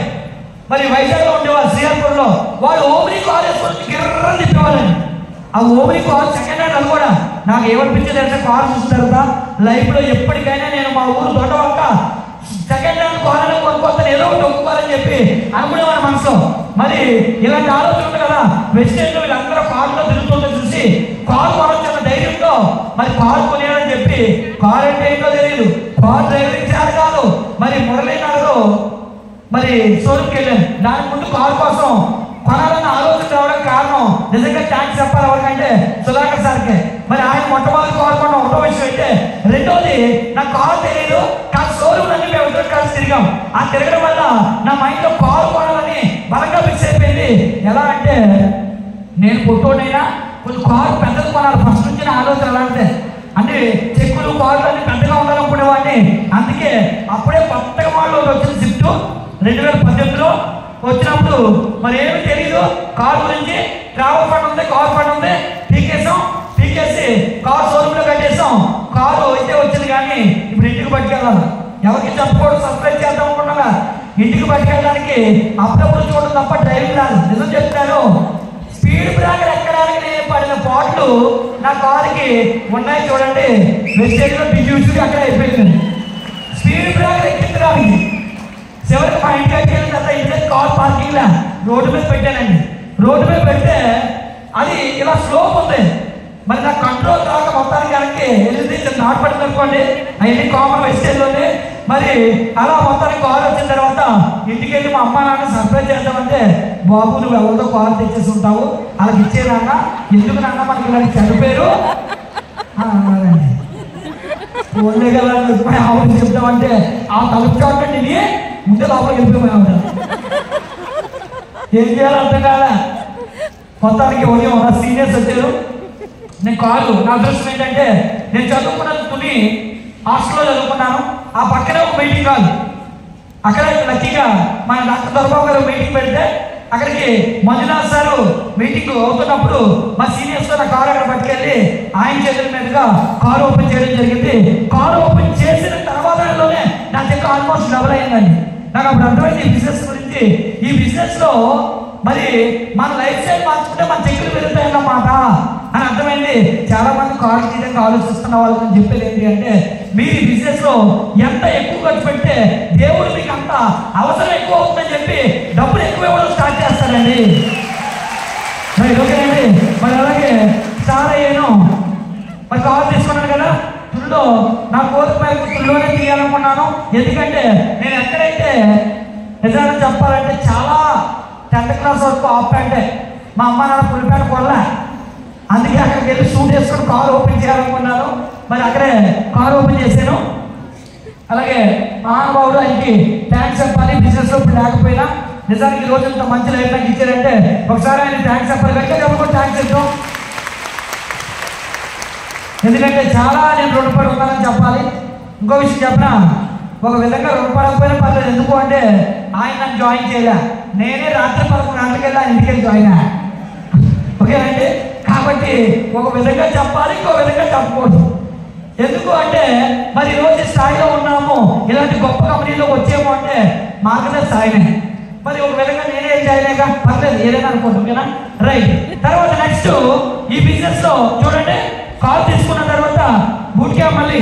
మరి వైజాగ్లో ఉండేవాళ్ళు శ్రీహరిపూర్లో. వాళ్ళు ఓమిని కారు వేసుకొని గిర్రని తిప్పేవాళ్ళని. ఆ ఓమిని కారు సెకండ్ హ్యాండ్ అది కూడా నాకు ఏమనిపించేది అంటే కారు చూసిన తర్వాత లైఫ్లో ఎప్పటికైనా నేను మా ఊరు దొడ్డవాక సెకండ్ హ్యాండ్ కారు కొనుక్కొస్తాను, ఏదో ఒకటి ఒప్పుకోవాలని చెప్పి అనుకునేవాడు మనసులో. మరి ఇలాంటి ఆలోచన ఉంది కదా. వెస్టేజ్లో వీళ్ళందరూ కారులో తిరుగుతుంటే చూసి కారు కొనొచ్చిన ధైర్యంతో మరి కారు కొనేయాలని చెప్పి కారు అంటే ఏంటో తెలియదు, కారు డ్రైవింగ్ చేయాలి కాదు. మరి మురళీనగర్ మరి షోరూమ్కి వెళ్ళాను. దాని ముందు కారు కోసం కొనాలన్న ఆలోచన రావడానికి కారణం నిజంగా థ్యాంక్స్ చెప్పాలి ఎవరికంటే సుధాకర్ సార్కే. మరి ఆయన మొట్టమొదటి కారు కొన్న ఒకటో విషయం అయితే, రెండోది నాకు కారు తెలియదు కానీ షోరూమ్ అన్ని మేము ఇద్దరు కలిసి తిరిగాం. ఆ తిరగడం వల్ల నా మైండ్లో కారు కొనాలని బలంగా ఫిక్స్ అయిపోయింది. ఎలా అంటే నేను పుట్టోనైనా కొంచెం కారు పెద్దది కొనాలి, ఫస్ట్ నుంచి నా ఆలోచన అలాంటిదే. అంటే చెక్కులు కార్లు అన్ని పెద్దగా ఉండాలనుకునేవాడిని. అందుకే అప్పుడే కొత్తగా వాళ్ళు వచ్చిన స్విఫ్ట్ 2018లో వచ్చినప్పుడు మరి ఏమి తెలీదు కారు గురించి. ట్రావెల్ ఫండ్ ఉంది, కార్ ఫండ్ ఉంది, పీకేసి కారు షోరూమ్ లో కట్టేసాం. కారు అయితే వచ్చింది కానీ ఇప్పుడు ఇంటికి పట్టుకెళ్ళాలి. ఎవరికి చెప్పకూడదు, సర్ప్రైజ్ చేద్దాం అనుకున్నాగా. ఇంటికి పట్టుకెళ్ళడానికి అప్పుడప్పుడు చూడడం తప్ప డ్రైవింగ్ రాదు. నిజం చెప్తాను, స్పీడ్ బ్రేకర్ ఎక్కడానికి నేను పడిన పాటలు నా కారుకి ఉన్నాయి. చూడండి, వెస్టేజ్ లో బిజీ అక్కడ అయిపోయింది. స్పీడ్ బ్రేకర్ ఎక్కించడానికి చివరికి మా ఇంటికి వెళ్ళిన తర్వాత ఇంట్లో కార్ పార్కింగ్ లా రోడ్డు మీద పెట్టానండి. రోడ్డు మీద పెడితే అది ఇలా స్లోప్ ఉంది. మరి నాకు కంట్రోల్ రాక మొత్తానికి కనుక వెళ్ళి నాటు పడింది అనుకోండి, అవన్నీ కామన్ వెస్టేజ్లోనే. మరి అలా మొత్తానికి కారు వచ్చిన తర్వాత ఇంటికి వెళ్ళి మా అమ్మ నాన్న సర్ప్రైజ్ చేద్దామంటే, బాబు నువ్వు ఎవరితో కారు తెచ్చేసి ఉంటావు, వాళ్ళకి ఇచ్చేదాన్న, ఎందుకు నాన్న మనకి ఇలా చనిపోయారు అన్నారండి. ఓన్లీ కదా ఆవిడ చెప్తామంటే ఆ తలుపు చూడండి నీ ముందే లోపలికి వెళ్ళిపోయాము. ఏం చేయాలో అర్థం కాదా. మొత్తానికి ఉదయం సీనియర్స్ వచ్చారు. నేను కారు, నా అదృష్టం ఏంటంటే నేను చదువుకున్నది తుని హాస్టల్లో చదువుకున్నాను. ఆ పక్కనే ఒక మీటింగ్ కాదు. అక్కడ లక్కీగా మన డాక్టర్ దొరబాబు గారు మీటింగ్ పెడితే అక్కడికి మంజునాథ్ సారు మీటింగ్ అవుతున్నప్పుడు మా సీనియర్స్తో నా కారు అక్కడ పట్టుకెళ్ళి ఆయన చేతుల మీదుగా కారు ఓపెన్ చేయడం జరిగింది. కారు ఓపెన్ చేసిన తర్వాతలోనే నా చెక్ ఆల్మోస్ట్ డబుల్ అయిందండి. నాకు అప్పుడు అర్థమైంది ఈ బిజినెస్ గురించి. ఈ బిజినెస్ లో మరి మన లైఫ్ స్టైల్ మార్చుకుంటే మన చెక్కులు పెరుగుతాయన్నమాట అని అర్థమైంది. చాలా మంది కారు తీయడానికి ఆలోచిస్తున్న వాళ్ళకి చెప్పేది ఏంటి అంటే, మీరు ఈ బిజినెస్ లో ఎంత ఎక్కువ ఖర్చు పెడితే దేవుడు మీకు అంత అవసరం ఎక్కువ అవుతుందని చెప్పి డబ్బులు ఎక్కువ ఇవ్వడం స్టార్ట్ చేస్తారండి. మరి ఓకేనండి. మరి అలాగే చాలా అయ్యాను. మరి కారు తీసుకున్నాను కదా, తుల్లో నా కోరిక మేరకు తుల్లోనే తీయాలనుకున్నాను. ఎందుకంటే నేను ఎక్కడైతే నిజాన్ని చెప్పాలంటే చాలా 10th క్లాస్ వరకు ఆఫ్ అంటే మా అమ్మ నాన్న ఫుల్ ప్యాంట్ కొనలే. అందుకే అక్కడికి వెళ్ళి షూట్ చేసుకుని కారు ఓపెన్ చేయాలనుకున్నాను. మరి అక్కడే కారు ఓపెన్ చేశాను. అలాగే మహానుభావుడు ఆయనకి థ్యాంక్స్ చెప్పాలి. బిజినెస్ లో ఇప్పుడు లేకపోయినా నిజానికి ఈ రోజు ఇంత మంచి లైఫ్ నాకు ఇచ్చారంటే ఒకసారి ఆయన థ్యాంక్స్ చెప్పాలి. గట్టిగా చెప్పకుండా థ్యాంక్స్ చెప్తాం. ఎందుకంటే చాలా నేను రుణపడి ఉన్నానని చెప్పాలి. ఇంకో విషయం చెప్పిన, ఒక విధంగా రుణపడకపోయినా పర్లేదు. ఎందుకు అంటే ఆయన నన్ను జాయిన్ చేయలే. నేనే రాత్రి 11 గంటలకు వెళ్ళి ఆయన ఇంటికి వెళ్ళి జాయిన్ అయ్యా. ఓకేనండి. కాబట్టి ఒక విధంగా చెప్పాలి, ఇంకో విధంగా చెప్పకూడదు. ఎందుకు అంటే మరి ఈరోజు స్థాయిలో ఉన్నాము, ఇలాంటి గొప్ప కంపెనీలోకి వచ్చేమో అంటే మార్కెట్ స్థాయినే. మరి ఒక విధంగా నేనే జాయిన్ పర్లేదు, ఏదైనా అనుకోండి. ఓకేనా, రైట్. తర్వాత నెక్స్ట్ ఈ బిజినెస్ లో చూడండి, కాల్ తీసుకున్న తర్వాత బూట్ క్యాంప్. మళ్ళీ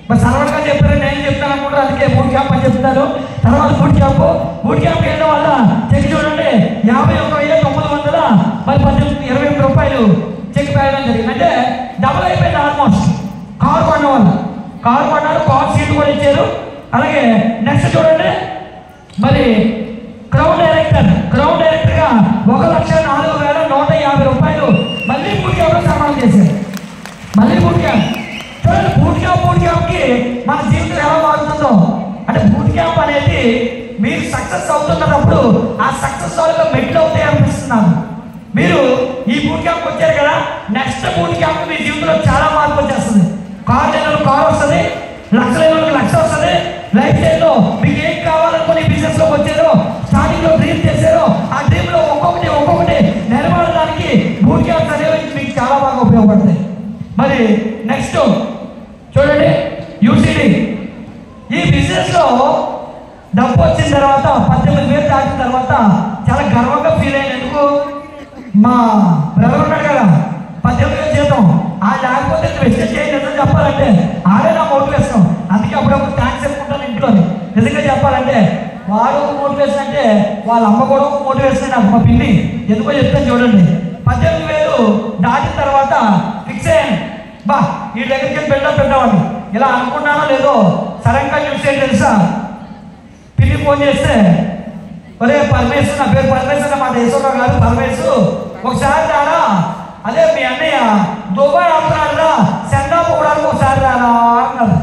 మరి సరళంగా చెప్పారు, నేను చెప్తాను అనుకుంటారు, అందుకే బూట్ క్యాంప్ అని చెప్తారు. తర్వాత బూట్ క్యాంప్ వెళ్ళడం వల్ల చెక్ చూడండి 51,900 మరి 28 రూపాయలు చెక్ పెట్టడం జరిగింది. అంటే డబుల్ అయిపోయింది ఆల్మోస్ట్. కారు కొన్న వాళ్ళు కారు కొన్నారు, కార్ సీట్ కూడా ఇచ్చారు. అలాగే నెక్స్ట్ చూడండి, మరి క్రౌన్ డైరెక్టర్ గా 1,04,150 రూపాయలు మళ్ళీ బూట్ క్యాంప్ సన్మానం చేశారు. మళ్ళీ బూట్ క్యాంప్ చూడండి. బూట్ క్యాంప్ కి మన జీవితం ఎలా మారుతుందో. అంటే బూట్ క్యాంప్ అనేది మీరు సక్సెస్ అవుతున్నప్పుడు ఆ సక్సెస్ వాళ్ళ మెట్లు అవుతాయి అనిపిస్తున్నాను. మీరు ఈ బూట్ క్యాంప్ వచ్చారు కదా, నెక్స్ట్ బూట్ క్యాంప్ మీ జీవితంలో చాలా మార్పు వచ్చేస్తుంది. కారు లేని కారు వస్తుంది, లక్ష లేని లక్ష వస్తుంది. లైఫ్ స్టైల్ లో మీకు ఏం కావాలనుకుని బిజినెస్ లోకి వచ్చారో, స్టార్టింగ్ లో డ్రీమ్ చేశారో, ఆ డ్రీమ్ లో ఒక్కొక్కటి నెరవేరడానికి బూట్ క్యాంప్స్ అనేవి మీకు చాలా బాగా ఉపయోగపడతాయి. మరి నెక్స్ట్ చూడండి, యూసిడి. ఈ బిజినెస్ లో డబ్బు వచ్చిన తర్వాత 18,000 దాటిన తర్వాత చాలా గర్వంగా ఫీల్ అయినందుకు మా బ్రదర్ ఉన్నాడు కదా, 18,000 జీతం. ఆ లేకపోతే వెస్టేజ్ చేయడం చెప్పాలంటే ఆడే నా మోటివేషన్. అందుకే అప్పుడప్పుడు థ్యాంక్స్ చెప్పుకుంటాను ఇంట్లో. నిజంగా చెప్పాలంటే వాడు మోటివేషన్ అంటే వాళ్ళ అమ్మ కూడా మోటివేషన్ నాకు, మా పిన్ని. ఎందుకో చెప్తాను చూడండి. 18,000 దాటిన తర్వాత ఫిక్స్ అయ్యాను, బా ఈ దగ్గరికి వెళ్ళి పెట్టామని. ఇలా అనుకున్నానో లేదో సడన్ గా న్యూస్ ఏంటి తెలుసా, పిల్లి ఫోన్ చేస్తే, ఒరే పరమేశ్వర్, నా పేరు పరమేశ్వర్ అన్నమాట, యశ్వరరావు గారు పరమేశ్వరు, ఒకసారి రారా, అదే మీ అన్నయ్య దుబాయ్ ఆపుతున్నాడురా, సెండా పోవడానికి ఒకసారి రారా అన్నారు.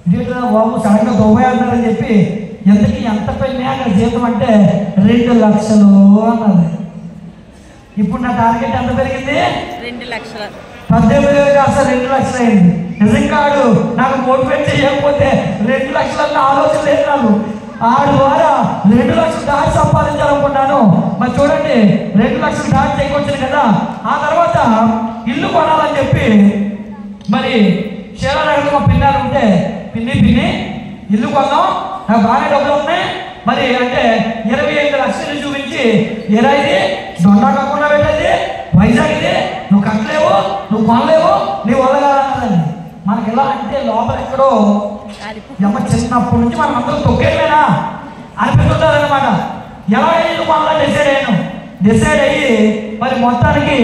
ఇదేంటో బాబు సడన్ గా దుబాయ్ అంటారని చెప్పి, ఎందుకు ఎంత పెళ్ళి అక్కడ జీతం అంటే 2 లక్షలు అన్నది. ఇప్పుడు నా టార్గెట్ ఎంత పెరిగింది? 2 లక్షలు. 18,000 అసలు 2 లక్షలు అయింది. నిజంగా నాకు మోటివేట్ చేయకపోతే 2 లక్షలన్న ఆలోచన లేదు నాకు. ఆడు ద్వారా 2 లక్షలు దాటి సంపాదించాలనుకున్నాను. మరి చూడండి 2 లక్షలు దాటి చెక్కొచ్చింది కదా. ఆ తర్వాత ఇల్లు కొనాలని చెప్పి మరి శివనగర్లో మా పిల్లలు ఉంటే పిన్ని ఇల్లు కొన్నాం, నాకు బాగా డబ్బులు ఉన్నాయి మరి అంటే 25 లక్షలు చూపించి ఎరా ఇది దొండ కాకుండా పెట్టేది వైజాగ్ ఇది నువ్వు కట్టలేవు నువ్వు కొనలేవు నీ వల్ల కాదన్నదండి. మనకి ఎలా అంటే లోపల ఎక్కడో చిన్నప్పటి నుంచి మనం అందరూ తొక్కేమేనా అనిపిస్తుంటారనమాట. ఎలా ఇల్లు కొనాలని డిసైడ్ అయ్యి మరి మొత్తానికి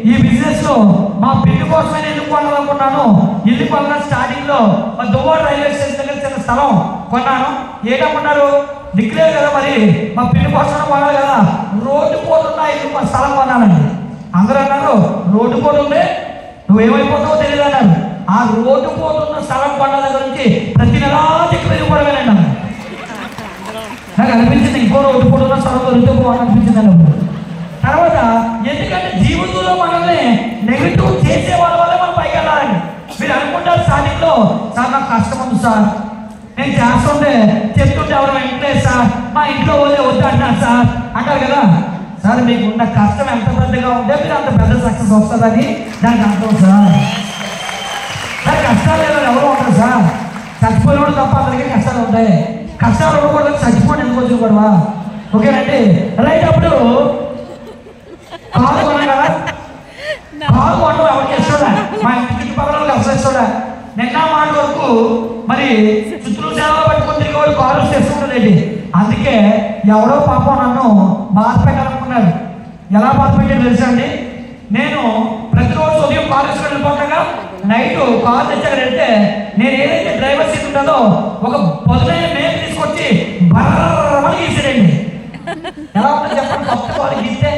ఈ బిజినెస్ లో మా పిల్లి కోసమే ఇల్లు కొనాలనుకున్నాను. ఇల్లు కొన్న స్టార్టింగ్ లో మరి దువ్వాడ రైల్వే స్టేషన్ దగ్గర చిన్న స్థలం కొన్నాను. ఏమన్నారు దిక్కులేదు కదా మరి మా పిల్లి కోసం కొనాలి కదా, రోడ్డు పోతున్నా ఇల్లు స్థలం కొన్నానండి. అందరూ అన్నారు రోడ్డు పోతుంది నువ్వేమైపోతావో తెలియదు అన్నారు. ఆ రోడ్డు పోతున్న స్థలం కొన్న దగ్గర నుంచి ప్రతి నెలా చెక్కు పెరిగిపోవడమేనండి. నాకు అనిపించింది ఇంకో రోడ్డు పోతున్న స్థలం దొరికితే పోవాలనిపించింది అన్నప్పుడు. తర్వాత ఎందుకంటే జీవితంలో మనల్ని నెగిటివ్ చేసే వాళ్ళ వల్ల మనం పైకి వెళ్ళాలండి. మీరు అనుకుంటారు స్టార్టింగ్ లో సార్ నాకు కష్టం ఉంది సార్, నేను చేస్తుంటే చెప్తుంటే ఎవరు వెంటలేదు సార్, మా ఇంట్లో వాళ్ళే వద్దు అంటారు సార్ అంటారు కదా. సార్ మీకు ఉన్న కష్టం ఎంత పెద్దగా ఉంటే మీరు అంత పెద్ద సక్సెస్ వస్తుందని దానికి అర్థం సార్. కష్టాలు లేదని ఎవరు ఉంటారు సార్, చచ్చిపోయినోడు తప్ప అందరికీ కష్టాలు ఉంటాయి. కష్టాలు ఉండకూడదు చచ్చిపోండి ఎందుకు వచ్చి కూడా ఓకేనండి. రైట్ అప్పుడు కాలు కొన్నాం కదా, కాలు కొనడం ఎవరికి ఇష్టడా మా ఇంటి చుట్టుపక్కల వాళ్ళకి అసలు ఇష్టడా. నిన్న మాట వరకు మరి చుట్టూ సేవలు పట్టుకుని తిరిగి వాళ్ళు కాలు చేస్తుండేది. అందుకే ఎవడో పాపం నన్ను బాధ పెట్టాలనుకున్నాడు. ఎలా బాధ పెట్టాడు తెలుసా అండి, నేను ప్రతిరోజు ఉదయం కాలేజ్కి వెళ్ళిపోతాగా నైట్ కారు తెచ్చాక వెళ్తే నేను ఏదైతే డ్రైవర్ సీట్ ఉంటుందో ఒక పొద్దున మేలు తీసుకొచ్చి బర్రమని గీసాడండి. ఎలా ఉంటుంది చెప్పండి, కొత్త కాలు గీస్తే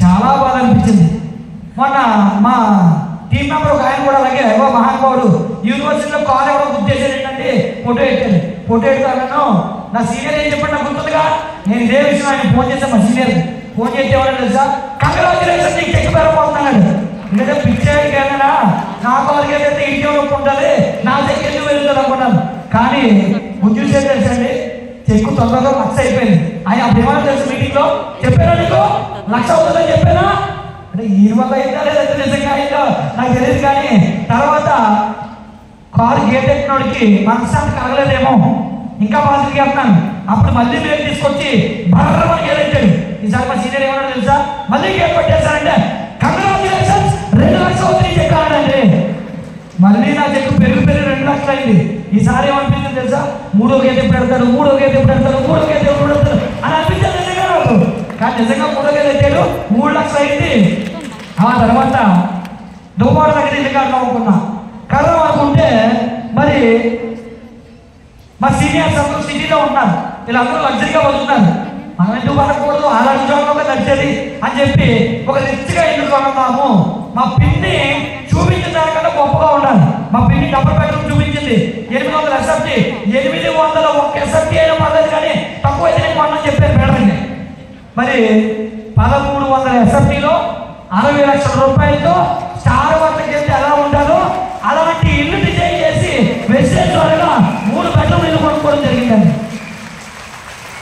చాలా బాధ అనిపించింది. మొన్న మా టీం మెంబర్ ఒక ఆయన కూడా అలాగే ఓ మహానుభావుడు యూనివర్సిటీలో కారు ఎవరో బుక్ చేసేది ఏంటంటే ఫోటో ఎడతాను. నా సీనియర్ ఏం చెప్పండి నాకు గుర్తుందిగా, నేను ఇదే విషయం ఆయన ఫోన్ చేశాను. మా సీనియర్ ఫోన్ చేస్తే ఎవరో తెలుసా, కంగ్రాచులేషన్ నీకు చెక్ పెరగబోతున్నాడు. లేదా పిచ్చాడికి ఏదైనా నా కారుకి ఏదైతే ఇంట్లో ఉంటుంది నా చెక్ ఎందుకు వెళ్తుంది అనుకున్నాను. కానీ చూసే తెలుసండి చెక్కు తొందరగా లక్ష అయిపోయింది. ఆయన అప్పుడు ఏమైనా తెలుసు మీటింగ్ లో చెప్పారా నీకు లక్ష అవుతుందని చెప్పానా అంటే ఈ వల్ల అయిందా లేదంటే నిజంగా అయిందో నాకు తెలియదు. కానీ తర్వాత కారు గేట్ ఎక్కినోడికి మనశ్శాంతి కలగలేదేమో ఇంకా బాధకి వెళ్తున్నాను. అప్పుడు మళ్ళీ మేము తీసుకొచ్చి బర్రమని గేట్ ఎట్టాడు. ఈసారి మా సీనియర్ ఏమన్నా తెలుసా, మళ్ళీ గేట్ పెట్టేశారంటే కంగ్రాచులేషన్స్ 2 లక్షలు అవుతుంది చెక్ ఆడండి. మళ్ళీ నా చెక్కు పెరుగు 2 లక్షలు అయింది. ఈసారి ఏమనిపించింది తెలుసా, 3వ గేట్ ఎప్పుడు పెడతాడు అని అనిపించింది నిజంగా నాకు. కానీ నిజంగా 3వ గేట్ ఎట్టాడు 3 లక్షలు అయింది. ఆ తర్వాత దువ్వాడ దగ్గర ఇల్లు కడదాం అనుకున్నా. కడదాం అనుకుంటే మరి మా సీనియర్స్ అందరూ సిటీలో ఉన్నారు, వీళ్ళందరూ లగ్జరీగా బతుకున్నారు. మనం ఎందుకు పడకూడదు అలాంటి ఉద్యోగంలో నచ్చేది అని చెప్పి ఒక రిచ్గా ఇల్లు కొన్నాము. మా పిన్ని చూపించిన దానికన్నా గొప్పగా ఉండాలి. మా పిన్ని డబుల్ బెడ్రూమ్ చూపించింది 800 ఎస్ఎఫ్టీ 801 ఎస్ఎఫ్టీ అయినా పర్లేదు కానీ తక్కువ అయితే కొనని చెప్పారు మేడం. మరి 1300 ఎస్ఎఫ్టీలో 60 లక్షల రూపాయలతో స్టార్ వర్తకి వెళ్తే ఎలా ఉంటారో అలాంటి ఇల్లు డిజైన్ చేసి వెస్టేజ్ త్వరగా 3 బెడ్రూమ్ ఇల్లు కొనుక్కోవడం జరిగిందండి.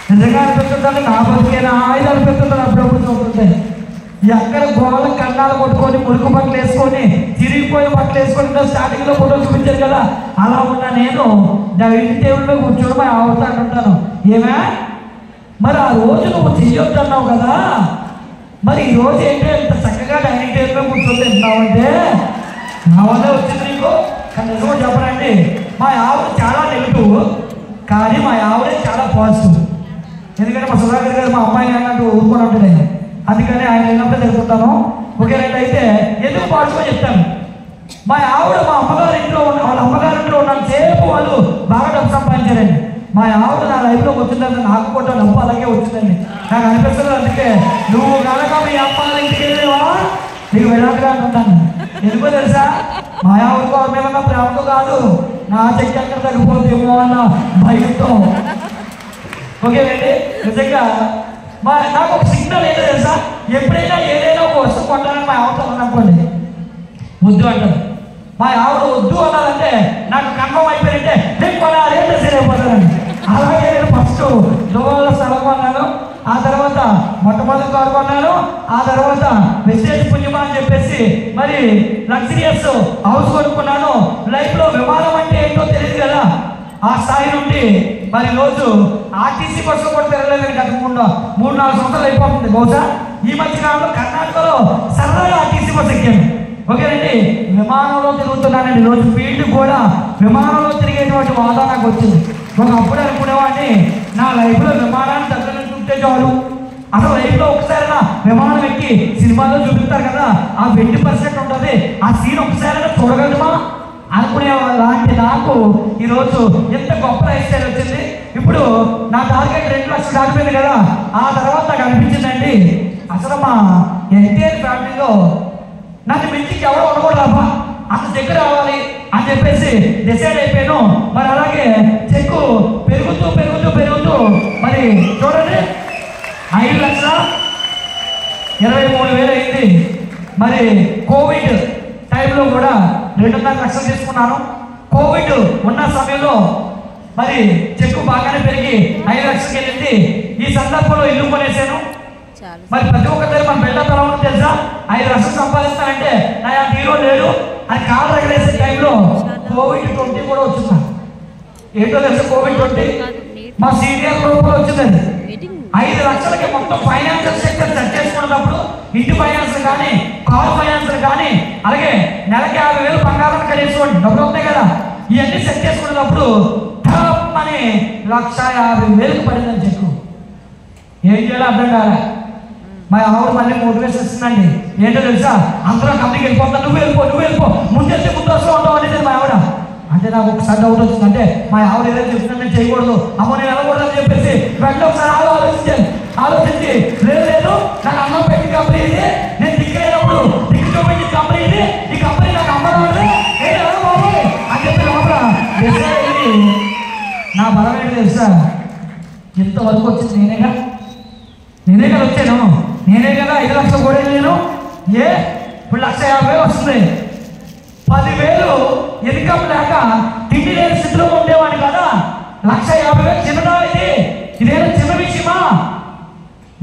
నిజంగా అనిపిస్తుందంటే నా బతికేనా ఆయన అనిపిస్తుంది. అప్పుడప్పుడు చూస్తుంటే ఎక్కడ గోడల కన్నాలు కొట్టుకొని మురుగు బట్టలు వేసుకొని తిరిగిపోయిన బట్టలు వేసుకొని స్టార్టింగ్ లో ఫోటో చూపించారు కదా, అలా ఉన్నా నేను డైనింగ్ టేబుల్ మీద కూర్చొని మా ఆవుతాను ఉంటాను. ఏమే మరి ఆ రోజు నువ్వు చెయ్యొద్దు అన్నావు కదా, మరి ఈ రోజు ఏంటంటే ఇంత చక్కగా డైనింగ్ టేబుల్ మీద కూర్చొని తింటున్నావంటే నా వల్లే వచ్చింది నీకు. కానీ నిజమో చెప్పనండి, మా ఆవిడ చాలా నెగిటివ్ కానీ మా ఆవిడే చాలా పాజిటివ్. ఎందుకంటే మా సుధాకర్ గారు మా అమ్మాయిని అన్నట్టు ఊరుకొని ఉంటాడు. అందుకని ఆయన వెళ్ళినప్పుడే తెలుపుతాను. ఓకేనండి, అయితే ఎందుకు పాజిటివ్గా చెప్తాను. మా ఆవిడ మా అమ్మగారి ఇంట్లో వాళ్ళ అమ్మగారి ఇంట్లో ఉన్న సేపు వాళ్ళు బాగా డబ్బు సంపాదించారండి. మా ఆవిడ నా లైఫ్లోకి వచ్చిందంటే నాకు కూడా డబ్బు అలాగే వచ్చిందండి. నాకు అనిపిస్తుంది. అందుకే నువ్వు కనుక మీ అమ్మాయిల ఇంటికి వెళ్ళేవా నీకు వెళ్ళాలిగా అంటున్నాను. ఎందుకో తెలుసా, మా ఆవిడకో మేమన్నా ప్రేమతో కాదు, నా చెక్కి ఎక్కడ తగ్గిపోతుందేమో అన్న భయంతో. ఓకేనండి, నిజంగా నాకు ఒక సిగ్నల్ ఏంటో తెలుసా, ఎప్పుడైనా ఏదైనా ఒక వస్తువు కొట్టాలని మా ఆవిడతో అనుకోండి వద్దు అంటారు. మా ఆవిడ వద్దు అన్నారంటే నాకు కన్ఫర్మ్ అయిపోయిందంటే నేను కొనాలి అంటే సరైపోతానండి. అలాగే నేను ఫస్ట్ దువ్వాడలో స్థలం కొన్నాను. ఆ తర్వాత మొట్టమొదటి కారు కొన్నాను. ఆ తర్వాత వెస్టేజ్ పుణ్యమా అని చెప్పేసి మరి లగ్జరియస్ హౌస్ కొనుక్కున్నాను. లైఫ్లో విమానం అంటే ఏంటో తెలియదు కదా. ఆ స్థాయి నుండి మరి రోజు ఆర్టీసీ బస్సు కూడా తిరగలేదని గత 3-4 సంవత్సరాలు అయిపోతుంది. బహుశా ఈ మధ్య కాలంలో కర్ణాటకలో సరదాగా ఆర్టీసీ బస్సు ఎక్కాను. ఓకేనండి, విమానంలో తిరుగుతున్నానండి. రోజు ఫీల్డ్ కూడా విమానంలో తిరిగేటువంటి వాదా నాకు వచ్చింది. ఒకప్పుడు అనుకునేవాడిని నా లైఫ్లో విమానాన్ని దగ్గర నుంచి ఉంటే చాలు. అసలు లైఫ్లో ఒకసారైనా విమానం ఎక్కి సినిమాలో చూపిస్తారు కదా, ఆ 20% ఉంటుంది, ఆ సీన్ ఒకసారైనా చూడగలమా అనుకునే లాంటి నాకు ఈరోజు ఎంత గొప్ప లైఫ్ స్టైల్ వచ్చింది. ఇప్పుడు నా టార్గెట్ 2 లక్షలు దాటిపోయింది కదా. ఆ తర్వాత నాకు అనిపించిందండి, అసలు మా ఎన్టీఆర్ ఫ్యామిలీలో నన్ను మించి ఎవరో ఉండకూడదు, అంత దగ్గర రావాలి అని చెప్పేసి డిసైడ్ అయిపోయాను. మరి అలాగే చెక్కు పెరుగుతూ పెరుగుతూ పెరుగుతూ మరి చూడండి 5,23,000 అయింది. మరి కోవిడ్ టైంలో కూడా 2.5 లక్షలు తీసుకున్నాను. కోవిడ్ ఉన్న సమయంలో మరి చెక్కు బాగానే పెరిగి 5 లక్షలకి వెళ్ళింది. ఈ సందర్భంలో ఇల్లు కొనేసాను. మరి ప్రతి ఒక్కరి మన బిల్డప్ ఎలా ఉందో తెలుసా? 5 లక్షలు సంపాదిస్తానంటే నా హీరో లేడు అని కాలు రగలేసే టైంలో కోవిడ్-20 కూడా వచ్చింది. ఏంటో తెలుసా కోవిడ్-20? మా సీనియర్ గ్రూప్ వచ్చిందండి. 5 లక్షలకి మొత్తం ఫైనాన్షియల్ సెక్టర్ సెట్ చేసుకున్నప్పుడు ఇంటి ఫైనాన్స్ కానీ కార్ ఫైనాన్స్ కానీ అలాగే నెలకి 50,000 బంగారం కలిసుకోండి డబ్బులు ఉంటాయి కదా, ఇవన్నీ సెట్ చేసుకున్నప్పుడు అని 1,50,000 పడిందని చెక్కు. ఏం చేయాలో అర్థం కాలే. మా ఆవిడ మళ్ళీ మోటివేషన్ ఇస్తుందండి. ఏంటో తెలుసా? అందరూ కంపెనీకి వెళ్ళిపోతా, నువ్వు వెళ్ళిపో ముందైతే ముందు వస్తూ ఉంటావు అనేది మా ఆవిడ. అంటే నాకు ఒకసారి డౌట్ వచ్చింది. అంటే మా ఆవిడ ఏదైతే చెప్తుందని నేను చేయకూడదు, అమ్మో నేను వెళ్ళకూడదని చెప్పేసి వెంటనే ఒకసారి ఆలోచించి లేదు నాకు అన్నం పెట్టి కంపెనీ ఇది, నేను దిక్కులేనప్పుడు దిక్కు చూపించి కంపెనీ ఇది, ఈ కంపెనీ నాకు అమ్మడం నేను బాబు అని చెప్పి లోపల నా బలం ఏంటి తెలుసా? ఇంతవరకు వచ్చింది నేనే కదా వచ్చాను, నేనే కదా 5 లక్షలు కూడా నేను ఇప్పుడు 1,50,000 వస్తుంది. 10,000 ఇన్కమ్ లేక తిండి లేని స్థితిలో ఉండేవాడిని కదా. 1,50,000 చిన్నదా ఇదేదో చిన్న విషయమా?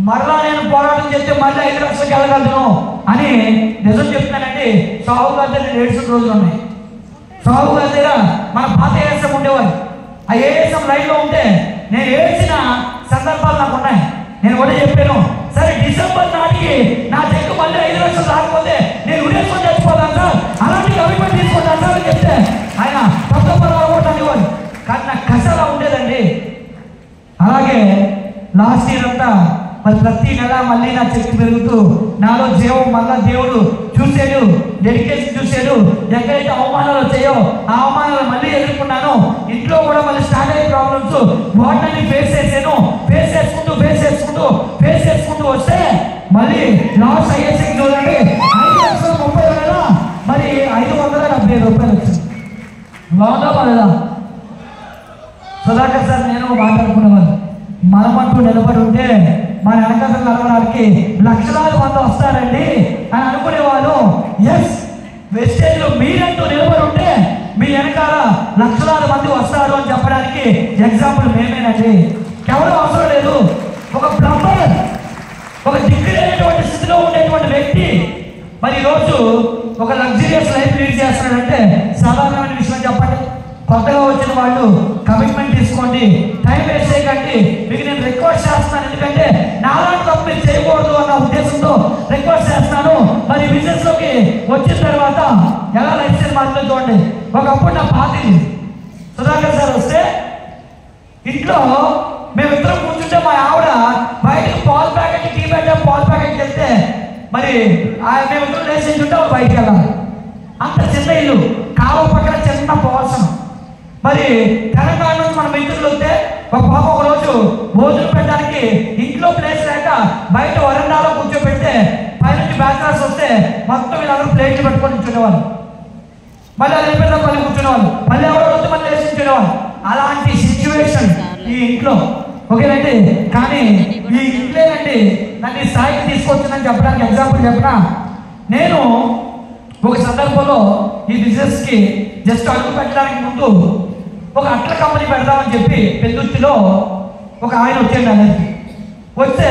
మరలా నేను పోరాటం చేస్తే మళ్ళీ 5 లక్షలకు వెళ్ళగలను అని నిజం చెప్తానండి. సాహు గారి దగ్గర 7 రోజులు ఉన్నాయి. సాహు గారి దగ్గర మన పాత ఏఎస్ఎం ఉండేవారు. ఆ ఏఎస్ఎం లైన్లో ఉంటే నేను ఏడ్చిన సందర్భాలు నాకు ఉన్నాయి. నేను కూడా చెప్పాను, సరే డిసెంబర్ నాటికి నా చెక్కు మళ్ళీ 5 లక్షలు రాకపోతే నేను ఉరేసుకొని చచ్చిపోతాను సార్, అలాంటి కమిట్మెంట్ తీసుకుంటాను సార్ అని చెప్తే ఆయన కొత్త పర్వాలు ఇవ్వాలి. కానీ నాకు కసలా ఉండేదండి. అలాగే లాస్ట్ ఇయర్ అంతా మరి ప్రతి నెల మళ్ళీ నా చెక్కు పెరుగుతూ నాలో జీవం మళ్ళా దేవుడు చూసాడు, డెడికేషన్ చూసాడు. ఎక్కడైతే అవమానాలు వచ్చాయో ఆ అవమానాలు మళ్ళీ ఎదుర్కొన్నాను. ఇంట్లో కూడా మళ్ళీ స్టార్ట్ అయ్యే ప్రాబ్లమ్స్ వాటిని ఫేస్ చేసుకుంటూ వస్తే మళ్ళీ లాస్ట్ అయ్యేసి చూడండి 5,30,000 మరి 570 రూపాయలు వచ్చింది. బాగుందా పడదా? సుధాకర్ సార్ నేను మాట్లాడుకునేవాళ్ళు, మనమంటూ నిలబడి ఉంటే మన వెనకాల నిలబడడానికి లక్షలాది మంది వస్తారండి అని అనుకునేవాళ్ళు. ఎస్, వెస్టేజ్లో మీరంటూ నిలబడి ఉంటే మీ వెనకాల లక్షలాది మంది వస్తారు అని చెప్పడానికి ఎగ్జాంపుల్ మేమేనండి. ఎవరు అవసరం లేదు. ఒక ప్లంబర్, ఒక దిక్కులేనటువంటి స్థితిలో ఉండేటువంటి వ్యక్తి మరి ఈరోజు ఒక లగ్జరియస్ లైఫ్ లీడ్ చేస్తున్నాడంటే సాధారణమైన విషయం చెప్పండి. కొత్తగా వచ్చిన వాళ్ళు కమిట్మెంట్ తీసుకోండి, టైం వేస్ట్ చేయకండి. మీకు నేను రిక్వెస్ట్ చేస్తున్నాను, ఎందుకంటే నాలాంటి తప్పు మీరు చేయకూడదు అన్న ఉద్దేశంతో రిక్వెస్ట్ చేస్తున్నాను. మరి బిజినెస్లోకి వచ్చిన తర్వాత ఎలా లైఫ్ స్టైల్ మాత్రం చూడండి. ఒకప్పుడు నా పార్టీ సుధాకర్ సార్ వస్తే ఇంట్లో మేమిద్దరం కూర్చుంటే మా ఆవిడ బయటకు పాలు ప్యాకెట్ టీ ప్యాకెట్ పాలు ప్యాకెట్కి వెళ్తే మరి మేమిద్దరం లేచి ఉంటే బయటకు వెళ్ళాలి. అంత చిన్న ఇల్లు, కాలువ పక్కన చిన్న పోర్షన్. మరి తెలంగాణ నుంచి మన మిత్రులు వస్తే ఒక పాప ఒక రోజు భోజనం పెట్టడానికి ఇంట్లో ప్లేస్ లేక బయట వరండాలో కూర్చోబెడితే పైనుంచి బ్యాచిలర్స్ వస్తే మొత్తం వీళ్ళందరూ ప్లేట్లు పెట్టుకొని కూర్చునేవాళ్ళు. మళ్ళీ అది అయిపోయిన మళ్ళీ కూర్చునేవాళ్ళు, మళ్ళీ ఎవరో వస్తే మళ్ళీ వేసి కూర్చునేవాళ్ళు. అలాంటి సిచ్యువేషన్ ఈ ఇంట్లో. ఓకేనండి, కానీ ఈ ఇంట్లోనండి నన్ను ఈ స్థాయికి తీసుకొచ్చిందని చెప్పడానికి ఎగ్జాంపుల్ చెప్పినా, నేను ఒక సందర్భంలో ఈ బిజినెస్కి జస్ట్ అడుగు పెట్టడానికి ముందు ఒక అట్ల కంపెనీ పెడదామని చెప్పి పెద్దుర్తిలో ఒక ఆయన వచ్చాడు. అందరికి వస్తే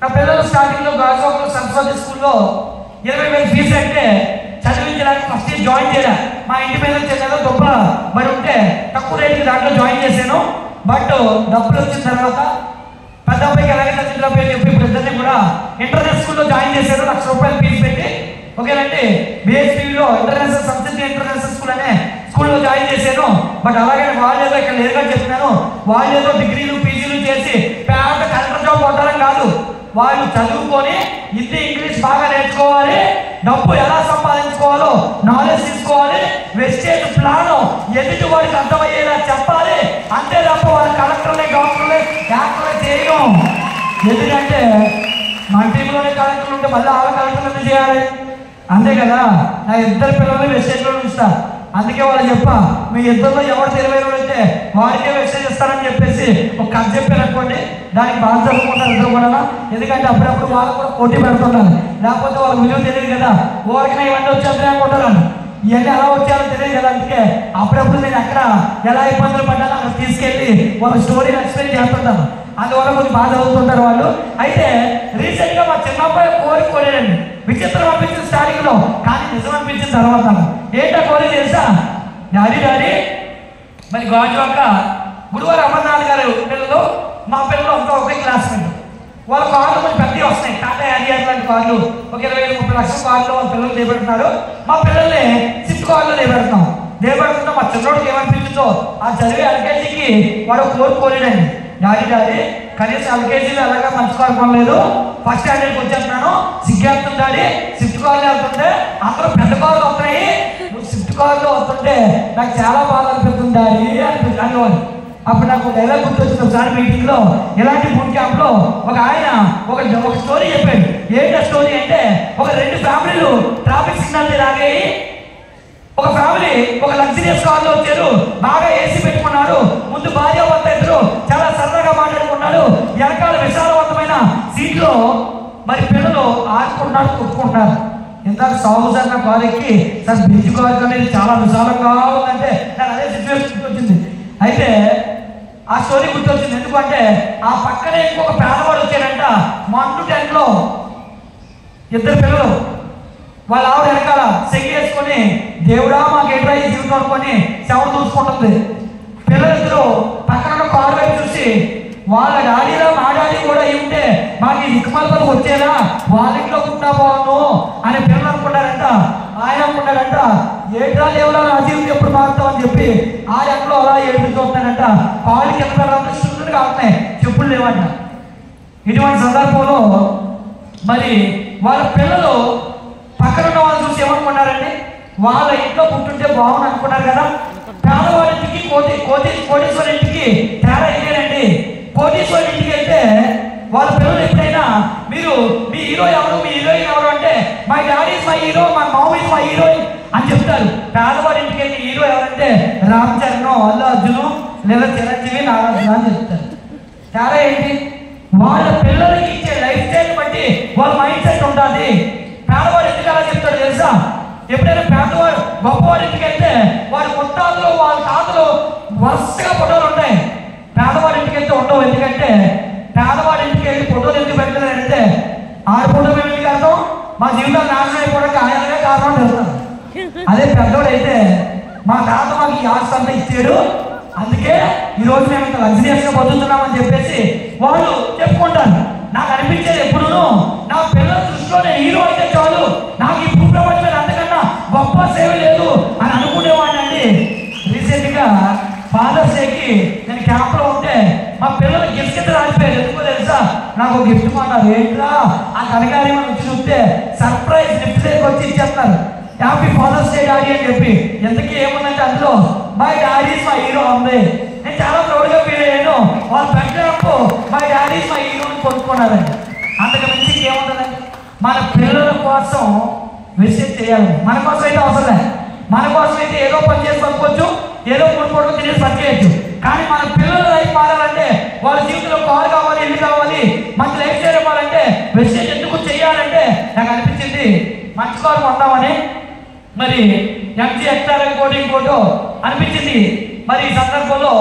నా పిల్లలు స్టార్టింగ్లో గాజువాకలో సరస్వతి స్కూల్లో 20,000 ఫీజు అంటే చదివించడానికి ఫస్ట్ ఇయర్ జాయిన్ చేయలే. మా ఇంటి మీద వచ్చేదో గొప్ప మరి ఉంటే తక్కువ రేటుకి దాంట్లో జాయిన్ చేశాను. బట్ డబ్బులు వచ్చిన తర్వాత పెద్ద అబ్బాయికి ఎలాగే చదివించడం పేరు చెప్పి ఇప్పుడు ఇద్దరిని కూడా ఇంటర్నేషనల్ స్కూల్లో జాయిన్ చేశారు. ₹1,00,000 ఫీజు పెట్టి. ఓకేనండి, బిఎస్పీలో ఇంటర్నేషనల్ సంస్కృతి ఇంటర్నేషనల్ స్కూల్ అనే స్కూల్లో జాయిన్ చేశాను. బట్ అలాగే వాళ్ళు ఏదో ఇక్కడ లేదుగా చెప్తున్నాను, వాళ్ళు ఏదో డిగ్రీలు పీజీలు చేసి పెద్ద కలెక్టర్ జాబ్ కొట్టాలని కాదు. వాళ్ళు చదువుకొని హిందీ ఇంగ్లీష్ బాగా నేర్చుకోవాలి, డబ్బు ఎలా సంపాదించుకోవాలో నాలెడ్జ్ తీసుకోవాలి, వెస్టేజ్ ప్లాన్ ఎదుటి వాడికి అర్థమయ్యేలా చెప్పాలి. అంతే తప్ప వాళ్ళు కలెక్టర్లే డాక్టర్లే యాక్టర్లే చేయడం. ఎందుకంటే మన టీంలోనే కలెక్టర్లు ఉంటే మళ్ళీ వాళ్ళ కలెక్టర్లు చేయాలి, అంతే కదా. నా ఇద్దరు పిల్లల్ని వెస్టేజ్లో ఉంచుతా. అందుకే వాళ్ళు చెప్పా, మీ ఇద్దరిలో ఎవరు తెలివైన అయితే వాడికే వెస్టేజ్ ఇస్తారని చెప్పేసి ఒక కథ చెప్పారు అనుకోండి, దానికి బాగా చదువుకుంటారు ఇద్దరు కూడా. ఎందుకంటే అప్పుడప్పుడు వాళ్ళు కూడా పోటీ పెడుతుంటారు, లేకపోతే వాళ్ళకి విలువ తెలియదు కదా. ఓరికైనా ఇవన్నీ వచ్చేస్తాయి అనుకుంటారు, ఇవన్నీ ఎలా వచ్చారో తెలియదు కదా. అందుకే అప్పుడప్పుడు నేను అక్కడ ఎలా ఇబ్బందులు పడ్డానో అక్కడ తీసుకెళ్ళి వాళ్ళ స్టోరీని ఎక్స్ప్లెయిన్ చేస్తుంటాను. అందువల్ల కొంచెం బాగా చదువుతుంటారు వాళ్ళు. అయితే రీసెంట్గా మా చిన్న అబ్బాయి కోరాడండి. విచిత్రం అనిపించింది స్టార్టింగ్లో, కానీ నిజం అనిపించిన తర్వాత. ఏంటో కోరిక తెలుసా? డాడీ మరి గాజువాక గురువారు అమర్నాథ్ గారు పిల్లలు, మా పిల్లలు అంతా ఒకే క్లాస్మేట్. వాళ్ళ కార్లు కొంచెం పెద్దవి వస్తున్నాయి, టాటా యారియర్ లాంటి కార్లు, ఒక 20-30 లక్షల కార్లు వాళ్ళ పిల్లలు దేపెడుతున్నారు. మా పిల్లల్ని స్విఫ్ట్ కార్లు దేపెడుతున్నాం. మా చిన్నోడికి ఏమనిపించిందో ఆ చదివే ఎల్కేజీకి వాడు కోరుకోలేడండి. డాడీ కనీసం ఎల్కేజీలో ఎలాగా మంచి కారు కొనలేదు, ఫస్ట్ స్టాండర్డ్కి వచ్చేస్తున్నాను, సిగ్గేస్తుంది డాడీ, స్విఫ్ట్ కార్లు వెళ్తుంటే అందరూ పెద్ద కార్లు వస్తున్నాయి, నువ్వు స్విఫ్ట్ కార్లో వస్తుంటే నాకు చాలా బాగా అనిపిస్తుంది డాడీ అనేవాళ్ళు. అప్పుడు నాకు డైలాగ్ గుర్తొచ్చింది. ఒకసారి మీటింగ్లో ఇలాంటి బూట్ క్యాంప్లో ఒక ఆయన ఒక స్టోరీ చెప్పాడు. ఏంటో స్టోరీ అంటే, ఒక 2 ఫ్యామిలీలు ట్రాఫిక్ సిగ్నల్ లాగాయి. ఒక ఫ్యామిలీ ఒక లగ్జరియస్ కార్లో వచ్చారు, బాగా ఏసీ పెట్టుకున్నారు, ముందు భార్య భర్త ఇద్దరు చాలా సరదాగా మాట్లాడుకున్నారు, వెనకాల విశాలవంతమైన సీట్లో మరి పిల్లలు ఆడుకుంటున్నారు, కొట్టుకుంటున్నారు. ఇందాక సాగుసార్ నా కారు ఎక్కి సార్ బ్రిడ్జ్ కారు అనేది చాలా విశాలంగా ఉందంటే నాకు అదే సిచ్యువేషన్ గుర్తొచ్చింది. అయితే ఆ స్టోరీ గుర్తొచ్చింది ఎందుకంటే ఆ పక్కనే ఇంకొక పేదవాడు వచ్చాడంట. మండు టెంట్లో 2 పిల్లలు, వాళ్ళ ఆవిడ వెనకాల సెగ్గి వేసుకొని దేవుడా మాకేట్రా ఈ జీవితం అనుకొని శవను చూసుకుంటుంది. పిల్లలిద్దరూ పక్కన కారు వైపు చూసి వాళ్ళ డాడీలో మా డాడీ కూడా అయి ఉంటే మాకు ఈ దిక్కుమాలకు వచ్చేలా వాళ్ళ ఇంట్లో ఉంటా బాగును అని పిల్లలు అనుకున్నారంట. ఆయన అనుకున్నాడంట, ఏట్రా దేవుడా నా జీవితం ఎప్పుడు మారుతామని చెప్పి ఆ ఎంట్లో అలా ఏడుతుంటాడంట. కాళ్ళు కింద పిల్లలంతా శుద్ధులుగా అవుతున్నాయి, చెప్పులు లేవంట. ఇటువంటి సందర్భంలో మరి వాళ్ళ పిల్లలు పక్కన ఉన్న వాళ్ళు చూసి ఏమనుకున్నారండి, వాళ్ళ ఇంట్లో పుట్టుంటే బాగుంది అనుకున్నారు కదా. పేదవాడింటికి కోటీశ్వరి ఇంటికి తేడా ఇదేనండి. కోటీశ్వరి ఇంటికి వెళ్తే వాళ్ళ పిల్లలు ఎప్పుడైనా మీరు మీ హీరో ఎవరు, మీ హీరోయిన్ ఎవరు అంటే my daddy is my hero, my mom is my heroine అని చెప్తారు. పేదవాడి ఇంటికి వెళ్ళి హీరో ఎవరంటే రామ్ చరణ్, అల్లు అర్జున్ లేదా చిరంజీవి, నాగార్జున అని చెప్తారు. తేడా ఏంటి? వాళ్ళ పిల్లలకి ఇచ్చే లైఫ్ స్టైల్ బట్టి వాళ్ళ మైండ్ సెట్ ఉంటుంది. పేదవాడు ఎందుకు అలా చెప్తాడు తెలుసా? ఎప్పుడైనా పేదవాడు గొప్పవాడి ఇంటికి వెళ్తే వాడి ముత్తాతలు వాళ్ళ తాతలు వరుసగా ఫోటోలు ఉంటాయి. పేదవాడి ఇంటికి వెళ్తే ఉండవు. ఎందుకంటే పేదవాడి ఇంటికి వెళ్ళి ఫోటోలు ఎందుకు పెట్టలేదంటే ఆడ ఫోటో మేము ఎందుకు వెళ్తాం, మా జీవితాలు నాశనం అయిపోవడానికి ఆయనగా కారణం తెలుస్తాను. అదే పెద్దవాడు అయితే మా తాత మాకు ఈ ఆస్తి అంతా ఇచ్చాడు, అందుకే ఈరోజు మేము ఇంత లగ్జరియస్గా బతుకుతున్నామని చెప్పేసి వాళ్ళు చెప్పుకుంటారు. నాకు అనిపించేది ఎప్పుడు నా పిల్లల దృష్టిలో నేను హీరో అయితే చాలు, నాకు ఈ భూప్రపంచం అంతకన్నా గొప్ప సేవ లేదు అని అనుకునేవాడిని అండి. రీసెంట్గా ఫాదర్స్ డేకి నేను క్యాంప్లో ఉంటే మా పిల్లలు గిఫ్ట్ కింద రాలిపోయారు. ఎందుకో తెలుసా? నాకు ఒక గిఫ్ట్ కొన్నారు. ఏంట్రా ఆ కనకారి వచ్చి చూస్తే సర్ప్రైజ్ గిఫ్ట్ దగ్గర వచ్చి ఇచ్చేస్తారు. హ్యాపీ ఫాదర్స్ డే డాడీ అని చెప్పి. ఎందుకు ఏముందంటే అందులో my daddy is my hero ఉంది. నేను చాలా ప్రౌడ్గా ఫీల్ అయ్యాను. వాళ్ళు పెట్టినప్పుడు మై డాడీ ఇస్ మై హీరోని కొనుక్కున్నారండి. అంతకు మించి ఏముంటుందండి? మన పిల్లల కోసం విజిట్ చేయాలి. మన కోసం అయితే అవసరం లేదు. మన కోసం అయితే ఏదో పని చేసి పనుకోవచ్చు, ఏదో 3 పూటలు తినేసి పని చేయొచ్చు. కానీ మన పిల్లల లైఫ్ మారాలంటే, వాళ్ళ జీవితంలో కారు కావాలి, ఇల్లు కావాలి, మంచి లైఫ్ స్టైల్ ఇవ్వాలంటే విజిట్ ఎందుకు చేయాలంటే నాకు అనిపించింది మంచి కారు కొందామని. మరి ఎంజీ ఎక్స్ఆర్ ఇంకోటో అనిపించింది. మరి ఈ సందర్భంలో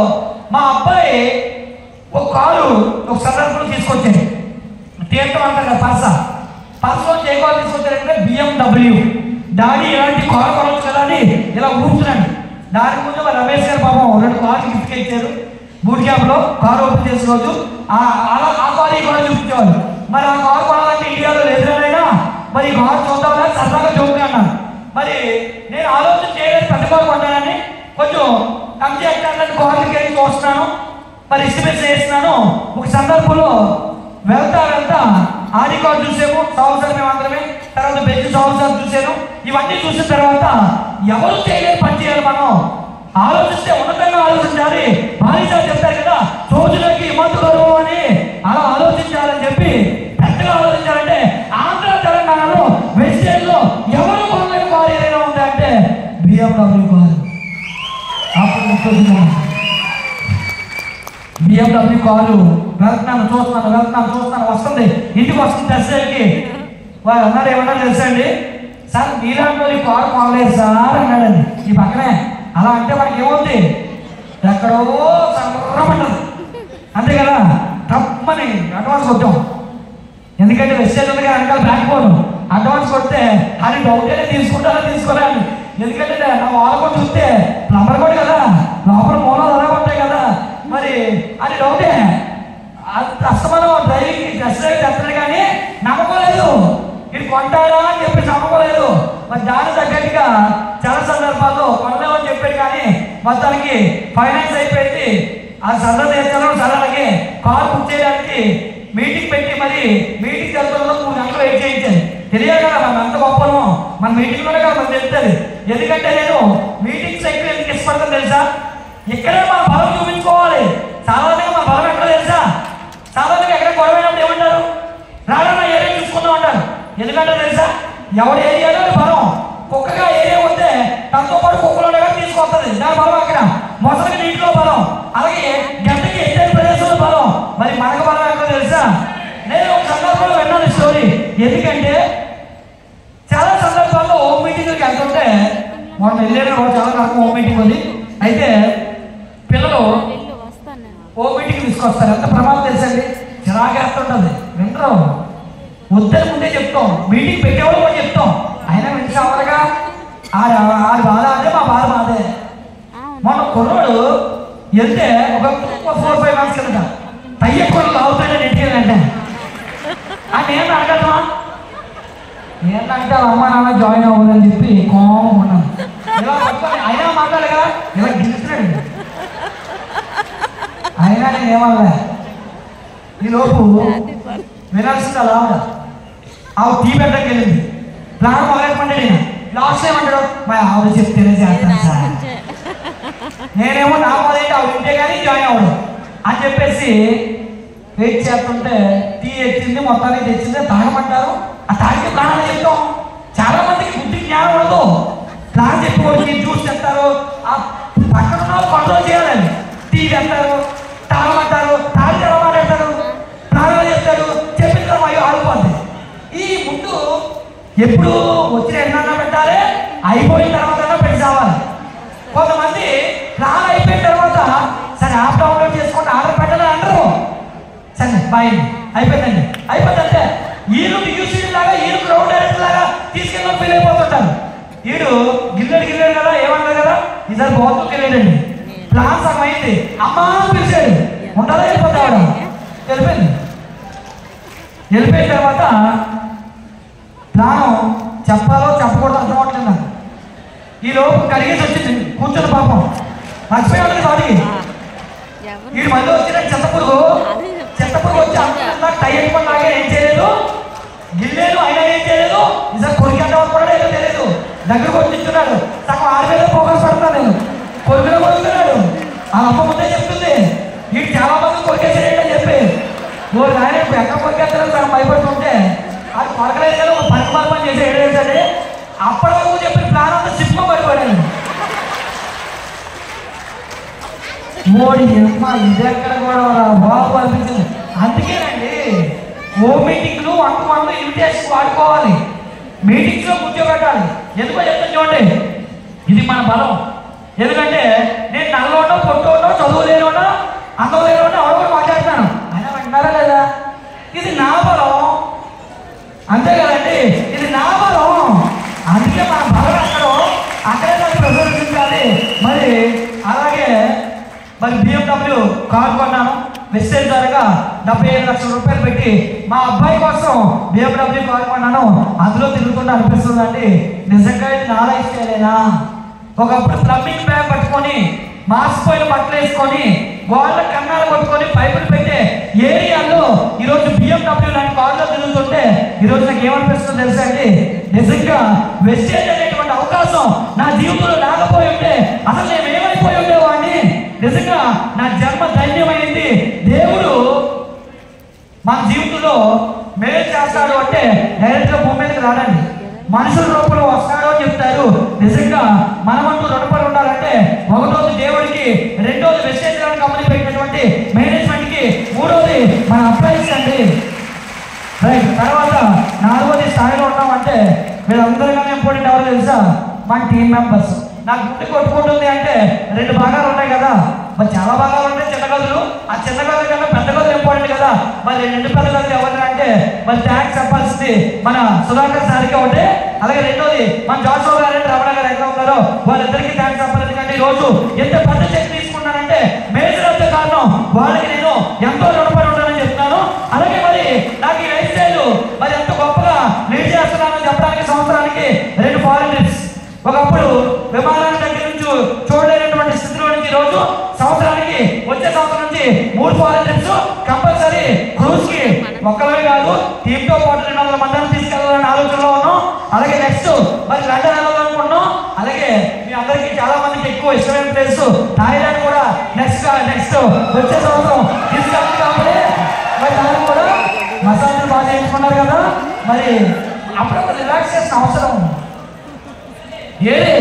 మా అబ్బాయి ఒక కారు ఒక సందర్భంలో తీసుకొచ్చాడు. తీర్థం అంటారు కదా పర్సలో ఏ కారు తీసుకొచ్చారంటే BMW. డాడీ ఇలాంటి కారు కొనవచ్చు కదా అని ఇలా ఊపుతున్నాడు. దాని ముందు మరి రమేష్ గారు పాపం 2 కార్లు గిఫ్ట్గా ఇచ్చారు బూట్ క్యాంప్లో. కారు ఓపెన్ చేసిన రోజు అలా ఆ కారు ఈ కారు చూపించేవాళ్ళు. మరి ఆ కారు కొనాలంటే ఇండియాలో లేదురైనా మరి ఈ కారు చూద్దామని సరదాగా జోక్గా అన్నాను. మరి నేను ఆలోచన చేయలేదు పెద్ద కారు కొన్నానని. కొంచెం కంపెనీ ఎక్కాలని కార్లకి వెళ్ళి చూస్తున్నాను, మరి ఎస్టిమేట్ చేస్తున్నాను. ఒక సందర్భంలో వెళ్తా ఆడి కారు చూసాము, సంవత్సరం మేము అందరమే. తర్వాత బెంచ్ సంవత్సరం చూసాను. ఇవన్నీ చూసిన తర్వాత ఎవరు చేయలేని పని చేయాలి, మనం ఆలోచిస్తే ఉన్నతంగా ఆలోచించాలి. బాలిసారి చెప్తారు కదా, రోజులకి ఇమ్మతులు అని అలా ఆలోచించాలని చెప్పి పెద్దగా ఆలోచించాలంటే ఆంధ్ర తెలంగాణలో వెస్టేజ్లో ఎవరు కొనలేని కారు ఏదైనా ఉందంటే BMW కారు. అప్పుడు BMW కారు వెళ్తున్నాను చూస్తున్నాను వస్తుంది, ఇంటికి వస్తుంది టెస్ట్కి. వారు అన్నారు ఏమన్నా తెలుసా అండి, సార్ మీలాంటి వాళ్ళు కారు కొనలేదు సార్ అన్నాడండి ఈ పక్కనే. అలా అంటే మనకి ఏమవుతుంది, ఎక్కడో సర్రమంటది అంతే కదా. తప్పని అడ్వాన్స్ కొట్టాం, ఎందుకంటే వెస్టేజ్ ఉంది కదా వెనకాల బ్యాక్ పోను. అడ్వాన్స్ కొడితే అది డౌట్ అయితే తీసుకోరాని. ఎందుకంటే నా వాళ్ళ కూడా చూస్తే ప్లంబర్ కూడా కదా, లోపల మూలాలు అలా ఉంటాయి కదా, మరి అది డౌటే. అస్తమానం డ్రైవింగ్ టెస్ట్ డ్రైవ్ చేస్తాడు కానీ నమ్మకం లేదు, ఇది కొంటాడా అని చెప్పి నమ్మకం లేదు. మరి దాని తగ్గట్టుగా చాలా సందర్భాల్లో కొనలేమని చెప్పాడు కానీ మొత్తానికి ఫైనాన్స్ అయిపోయింది. ఆ సరదా చేస్తాను సరదాగే కారు బుక్ చేయడానికి మీటింగ్ పెట్టి మరి మీటింగ్ జరుగుతుందో 3 గంటలు వెయిట్ చేయించాను. తెలియదు కదా మనం ఎంత గొప్పను, మన మీటింగ్లోనే కదా మనకు తెలుస్తుంది. ఎందుకంటే నేను మీటింగ్ సైకిల్ ఎందుకు ఇష్టపడతాను తెలుసా, ఇక్కడే మన బలం చూపించుకోవాలి. సాధారణంగా మన బలం ఎక్కడ తెలుసా, సాధారణంగా ఎక్కడ గొడవైనప్పుడు ఏమంటారు, రాడన్న ఏరియా చూసుకుందాం అంటారు. ఎందుకంటే తెలుసా, ఎవరి ఏరియాలో బలం. కుక్కగా ఏరియా వస్తే తనతో పాటు కుక్కలో తీసుకొస్తుంది, దాని బలం అక్కడ. మొసలికి నీటిలో బలం, అలాగే గంటకి ఎత్తైన ప్రదేశంలో బలం. మరి మనకు బలం ఎక్కడ తెలుసా, నేను ఒక సందర్భంలో విన్నాను స్టోరీ. ఎందుకంటే చాలా సందర్భాల్లో హోమ్ మీటింగ్కి వెళ్తుంటే మొన్న వెళ్ళాను చాలా నాకు హోమ్ మీటింగ్ ఉంది. అయితే పిల్లలు హోమ్ మీటింగ్ తీసుకొస్తారు, ఎంత ప్రమాదం తెలుసండి, చిరాకేస్తుంటుంది. వింటారు, వద్దని ముందే చెప్తాం, మీటింగ్ పెట్టేవాళ్ళు కూడా చెప్తాం, అయినా వింటే అవరుగా. ఆడి బాధ అదే మా బాధ మాదే. మొన్న కుర్రాడు వెళ్తే ఒక 4-5 మంత్స్ కింద తయ్యకుండా అవుతాడని ఇంటికి నేను అడగటమా, ఏంటంటే అమ్మ నాన్న జాయిన్ అవ్వదని చెప్పి కోమం ఉన్నాను. ఇలా పట్టుకొని అయినా మాట్లాడగా ఇలా గెలుస్తున్నాడు, అయినా నేను ఏమన్నా. ఈలోపు వినాల్సింది అలా ఆవిడ టీ పెట్టడానికి వెళ్ళింది. ప్లాన్ మొదలెట్టమంటాడు ఈయన. లాస్ట్ ఏమంటాడు, మా ఆవిడ చెప్తేనే చేస్తాను సార్. నేనేమో నా మొదలైతే ఆవిడ ఉంటే కానీ జాయిన్ అవ్వడు అని చెప్పేసి వెయిట్ చేస్తుంటే టీ ఎత్తింది, మొత్తానికి తెచ్చింది, తాగమంటారు. ఆ తాగితే ప్లాన్ చెప్తాం. చాలా మందికి బుద్ధి జ్ఞానం ఉండదు. ప్లాన్ చెప్పుకోవచ్చు, జ్యూస్ తెస్తారు, ఆ పక్కన ఉన్న కంట్రోల్ చేయాలని. టీ తెస్తారు, తాగమంటారు, తాగితే ఎలా మాట్లాడతారు, ప్రాణాలు చేస్తాడు, చెప్పిన తర్వాత అయ్యో ఆడిపోద్ది. ఈ ముందు ఎప్పుడు వచ్చిన ఎన్నన్నా పెట్టాలి, అయిపోయిన తర్వాత పెట్టి చావాలి. కొంతమంది ప్లాన్ అయిపోయిన తర్వాత సరే యాప్ డౌన్లోడ్ చేసుకుంటే ఆర్డర్ పెట్టాలని అంటారు. సరే బాయ్ అయిపోయిందండి, అయిపోతుందంటే వీళ్ళు యూసీడీ లాగా వీళ్ళు క్రౌడ్ డైరెక్టర్ లాగా తీసుకెళ్ళి ఫీల్ అయిపోతుంటారు. వీడు గిల్లెడు కదా ఏమన్నారు కదా, ఈసారి బాత్రూమ్కి వెళ్ళాడండి, ప్లాన్ సగం అయింది, అమ్మా పిలిచాడు, ఉంటుందా వెళ్ళిపోతాడు. వెళ్ళిపోయిన తర్వాత ప్లాను చెప్పాలో చెప్పకూడదు అర్థమవట్లేదు నాకు. ఈ లోపు కడిగేసి వచ్చింది, కూర్చొని పాపం మర్చిపోయాడు వాడికి. వీడు మళ్ళీ వచ్చిన చెత్తపురుగు వచ్చి అంతా టై అయిపోయి నాకే ఏం చేయలేదు, గిల్లేదు అయినా ఏం చేయలేదు. నిజంగా కొరికి అంటే కూడా ఏదో తెలియదు, దగ్గరకు వచ్చి ఇస్తున్నాడు. సగం 6 వేల ఫోకస్ పడుతున్నాను నేను, కొరికిలో కొడుతున్నాడు. ఆ అమ్మ ముందే చెప్తుంది, వీడు చాలా మంది కొరికేసాడు అని చెప్పి. ఓ నాయన ఎక్కడ కొరికేస్తారో సగం భయపడుతుంటే అది కొరకలేదు కదా, ఒక పని చేసి ఏడేసండి. అప్పటి వరకు చెప్పిన ప్లాన్ అంతా సినిమా పడిపోయాడు. మోడీ అమ్మ ఇది ఎక్కడ కూడా బాబు అనిపించింది. అందుకేనండి హోమ్ మీటింగ్లు 1-to-1 ఇన్విటేషన్ వాడుకోవాలి, మీటింగ్స్లో కూర్చోబెట్టాలి. ఎందుకో చెప్తాను చూడండి, ఇది మన బలం. ఎందుకంటే నేను నల్లోనో పొట్టోనో చదువు లేనోనో అందం లేనోనో ఎవరో కూడా మాట్లాడుతున్నాను, అయినా వింటారా లేదా, ఇది నా బలం. అంతే కదండి, ఇది నా బలం. అందుకే మన బలం అక్కడే నాకు ప్రదర్శించాలి. మరి అలాగే మరి BMW కారు కొన్నాను. వెస్టేజ్ ధరగా 75 లక్షల రూపాయలు పెట్టి మా అబ్బాయి కోసం BMW కారు కొన్నాను. అందులో తిరుగుతుంటే అనిపిస్తుందండి, నిజంగా ఇది నా లైఫ్ స్టైలేనా? ఒకప్పుడు ప్లంబింగ్ బ్యాగ్ పట్టుకొని మాసిపోయిన బట్టలు వేసుకొని వాళ్ళ కన్నాలు కొట్టుకొని పైపులు పెట్టే ఏరియాలో ఈరోజు BMW లాంటి కారులో తిరుగుతుంటే ఈరోజు నాకు ఏమనిపిస్తుందో తెలుసా అండి, నిజంగా వెస్టేజ్ అనేటువంటి అవకాశం నా జీవితంలో లేకపోయి ఉంటే అసలు నేను ఏమైపోయి ఉండేవాడిని. నిజంగా నా జన్మ ధన్యమైంది. దేవుడు మన జీవితంలో మేలు చేస్తాడు అంటే డైరెక్ట్గా భూమి మీదకి రాడండి, మనుషుల రూపంలో వస్తాడు అని చెప్తారు. నిజంగా మనమంటూ రుణపడి ఉండాలంటే ఒకటోది దేవుడికి, రెండోది వెస్టేజ్ కంపెనీ పెట్టినటువంటి మేనేజ్మెంట్కి, మూడోది మన అప్లైన్స్ అండి. రైట్. తర్వాత నాలుగోది స్థాయిలో ఉన్నామంటే వీళ్ళందరికన్నా ఇంపార్టెంట్ ఎవరు తెలుసా? మన టీమ్ మెంబర్స్. నాకు గుండె కొట్టుకుంటుంది అంటే 2 భాగాలు ఉంటాయి కదా, మరి చాలా భాగాలు ఉంటాయి చిన్న గదులు. ఆ చిన్న గదుల కన్నా పెద్ద గదులు ఇంపార్టెంట్ కదా. మరి 2 పెద్ద గదులు ఎవరు అంటే మరి థ్యాంక్స్ చెప్పాల్సింది మన సుధాకర్ సార్కి ఒకటి, అలాగే రెండోది మన జాషువా గారు, రమణ గారు ఎక్కడ ఉన్నారో వాళ్ళిద్దరికీ థ్యాంక్స్ చెప్పాలి. ఎందుకంటే ఈరోజు ఎంత పెద్ద చెక్ తీసుకున్నానంటే మేజర్ అంత కారణం వాళ్ళకి నేను ఎంతో రుణపడి ఉంటానని చెప్తున్నాను. అలాగే మరి నాకు ఈ లైఫ్ స్టైల్ మరి ఎంత గొప్పగా లీడ్ చేస్తున్నానని చెప్పడానికి సంవత్సరానికి 2 ఫారెన్ ట్రిప్స్. ఒకప్పుడు విమానాల దగ్గర నుంచి చూడలేనటువంటి స్థితిలో నుంచి ఈరోజు సంవత్సరానికి, వచ్చే సంవత్సరం నుంచి 3 ఫారెన్ ట్రిప్స్ కంపల్సరీ. క్రూజ్ కి ఒక్కరే కాదు, టీంతో పాటు 200 మందిని తీసుకెళ్లాలని ఆలోచనలో ఉన్నాం. అలాగే నెక్స్ట్ మరి లండన్ వెళ్ళాలనుకున్నాం. అలాగే మీ అందరికీ చాలా మందికి ఎక్కువ ఇష్టమైన ప్లేస్ థాయిలాండ్ కూడా నెక్స్ట్ వచ్చే సంవత్సరం తీసుకెళ్ళాలి. కాబట్టి మరి దానికి కూడా మసాజులు బాగా చేయించుకున్నారు కదా, మరి అప్పుడప్పుడు రిలాక్సేషన్ అవసరం. ఏది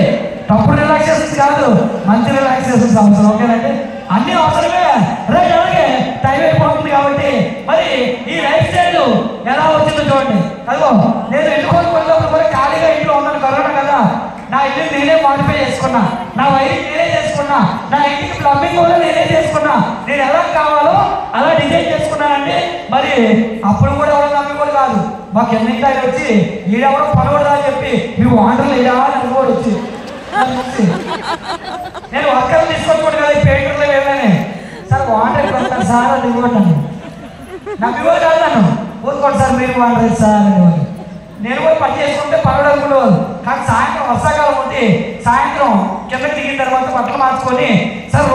తప్పుడు రిలాక్సేషన్స్ కాదు, మంచి రిలాక్సేషన్స్ అవసరం. ఓకేనండి, అన్ని అవసరమే. రైట్. అలాగే టైం అయిపోతుంది కాబట్టి మరి ఈ లైఫ్ స్టైల్ ఎలా వచ్చిందో చూడండి. అదిగో నేను ఇల్లు కొనుక్కున్నప్పుడు కూడా ఖాళీగా ఇంట్లో ఉన్నాను, కరోనా కదా. నా ఇల్లు నేనే మాడిఫై చేసుకున్నా, నా వైరింగ్ నేనే చేసుకున్నా, నా ఇంటికి ప్లంబింగ్ కూడా నేనే చేసుకున్నా. నేను ఎలా కావాలో అలా డిజైన్ చేసుకున్నానండి. మరి అప్పుడు కూడా ఎవరో నమ్మి కూడా కాదు, మాకు ఎన్నింటాయి వచ్చి ఈడెవరో పడవడా అని చెప్పి నువ్వు వాటర్లు ఇలా అని కూడా వచ్చి నేను వర్కర్లు తీసుకొచ్చుకోండి కదా, ఈ పెయింటర్లు ఏమైనా సార్ వాటర్ కొడతాను సార్ అని ఇవ్వండి. నాకు ఇవ్వదు కాదు, నన్ను ఊరుకోండి సార్ మీరు వాటర్ సార్ అని. నేను కూడా పని చేసుకుంటే పడవడం కానీ సాయంత్రం వర్షాకాలం ఉంటే సాయంత్రం కిందకి దిగిన తర్వాత బట్టలు మార్చుకొని సార్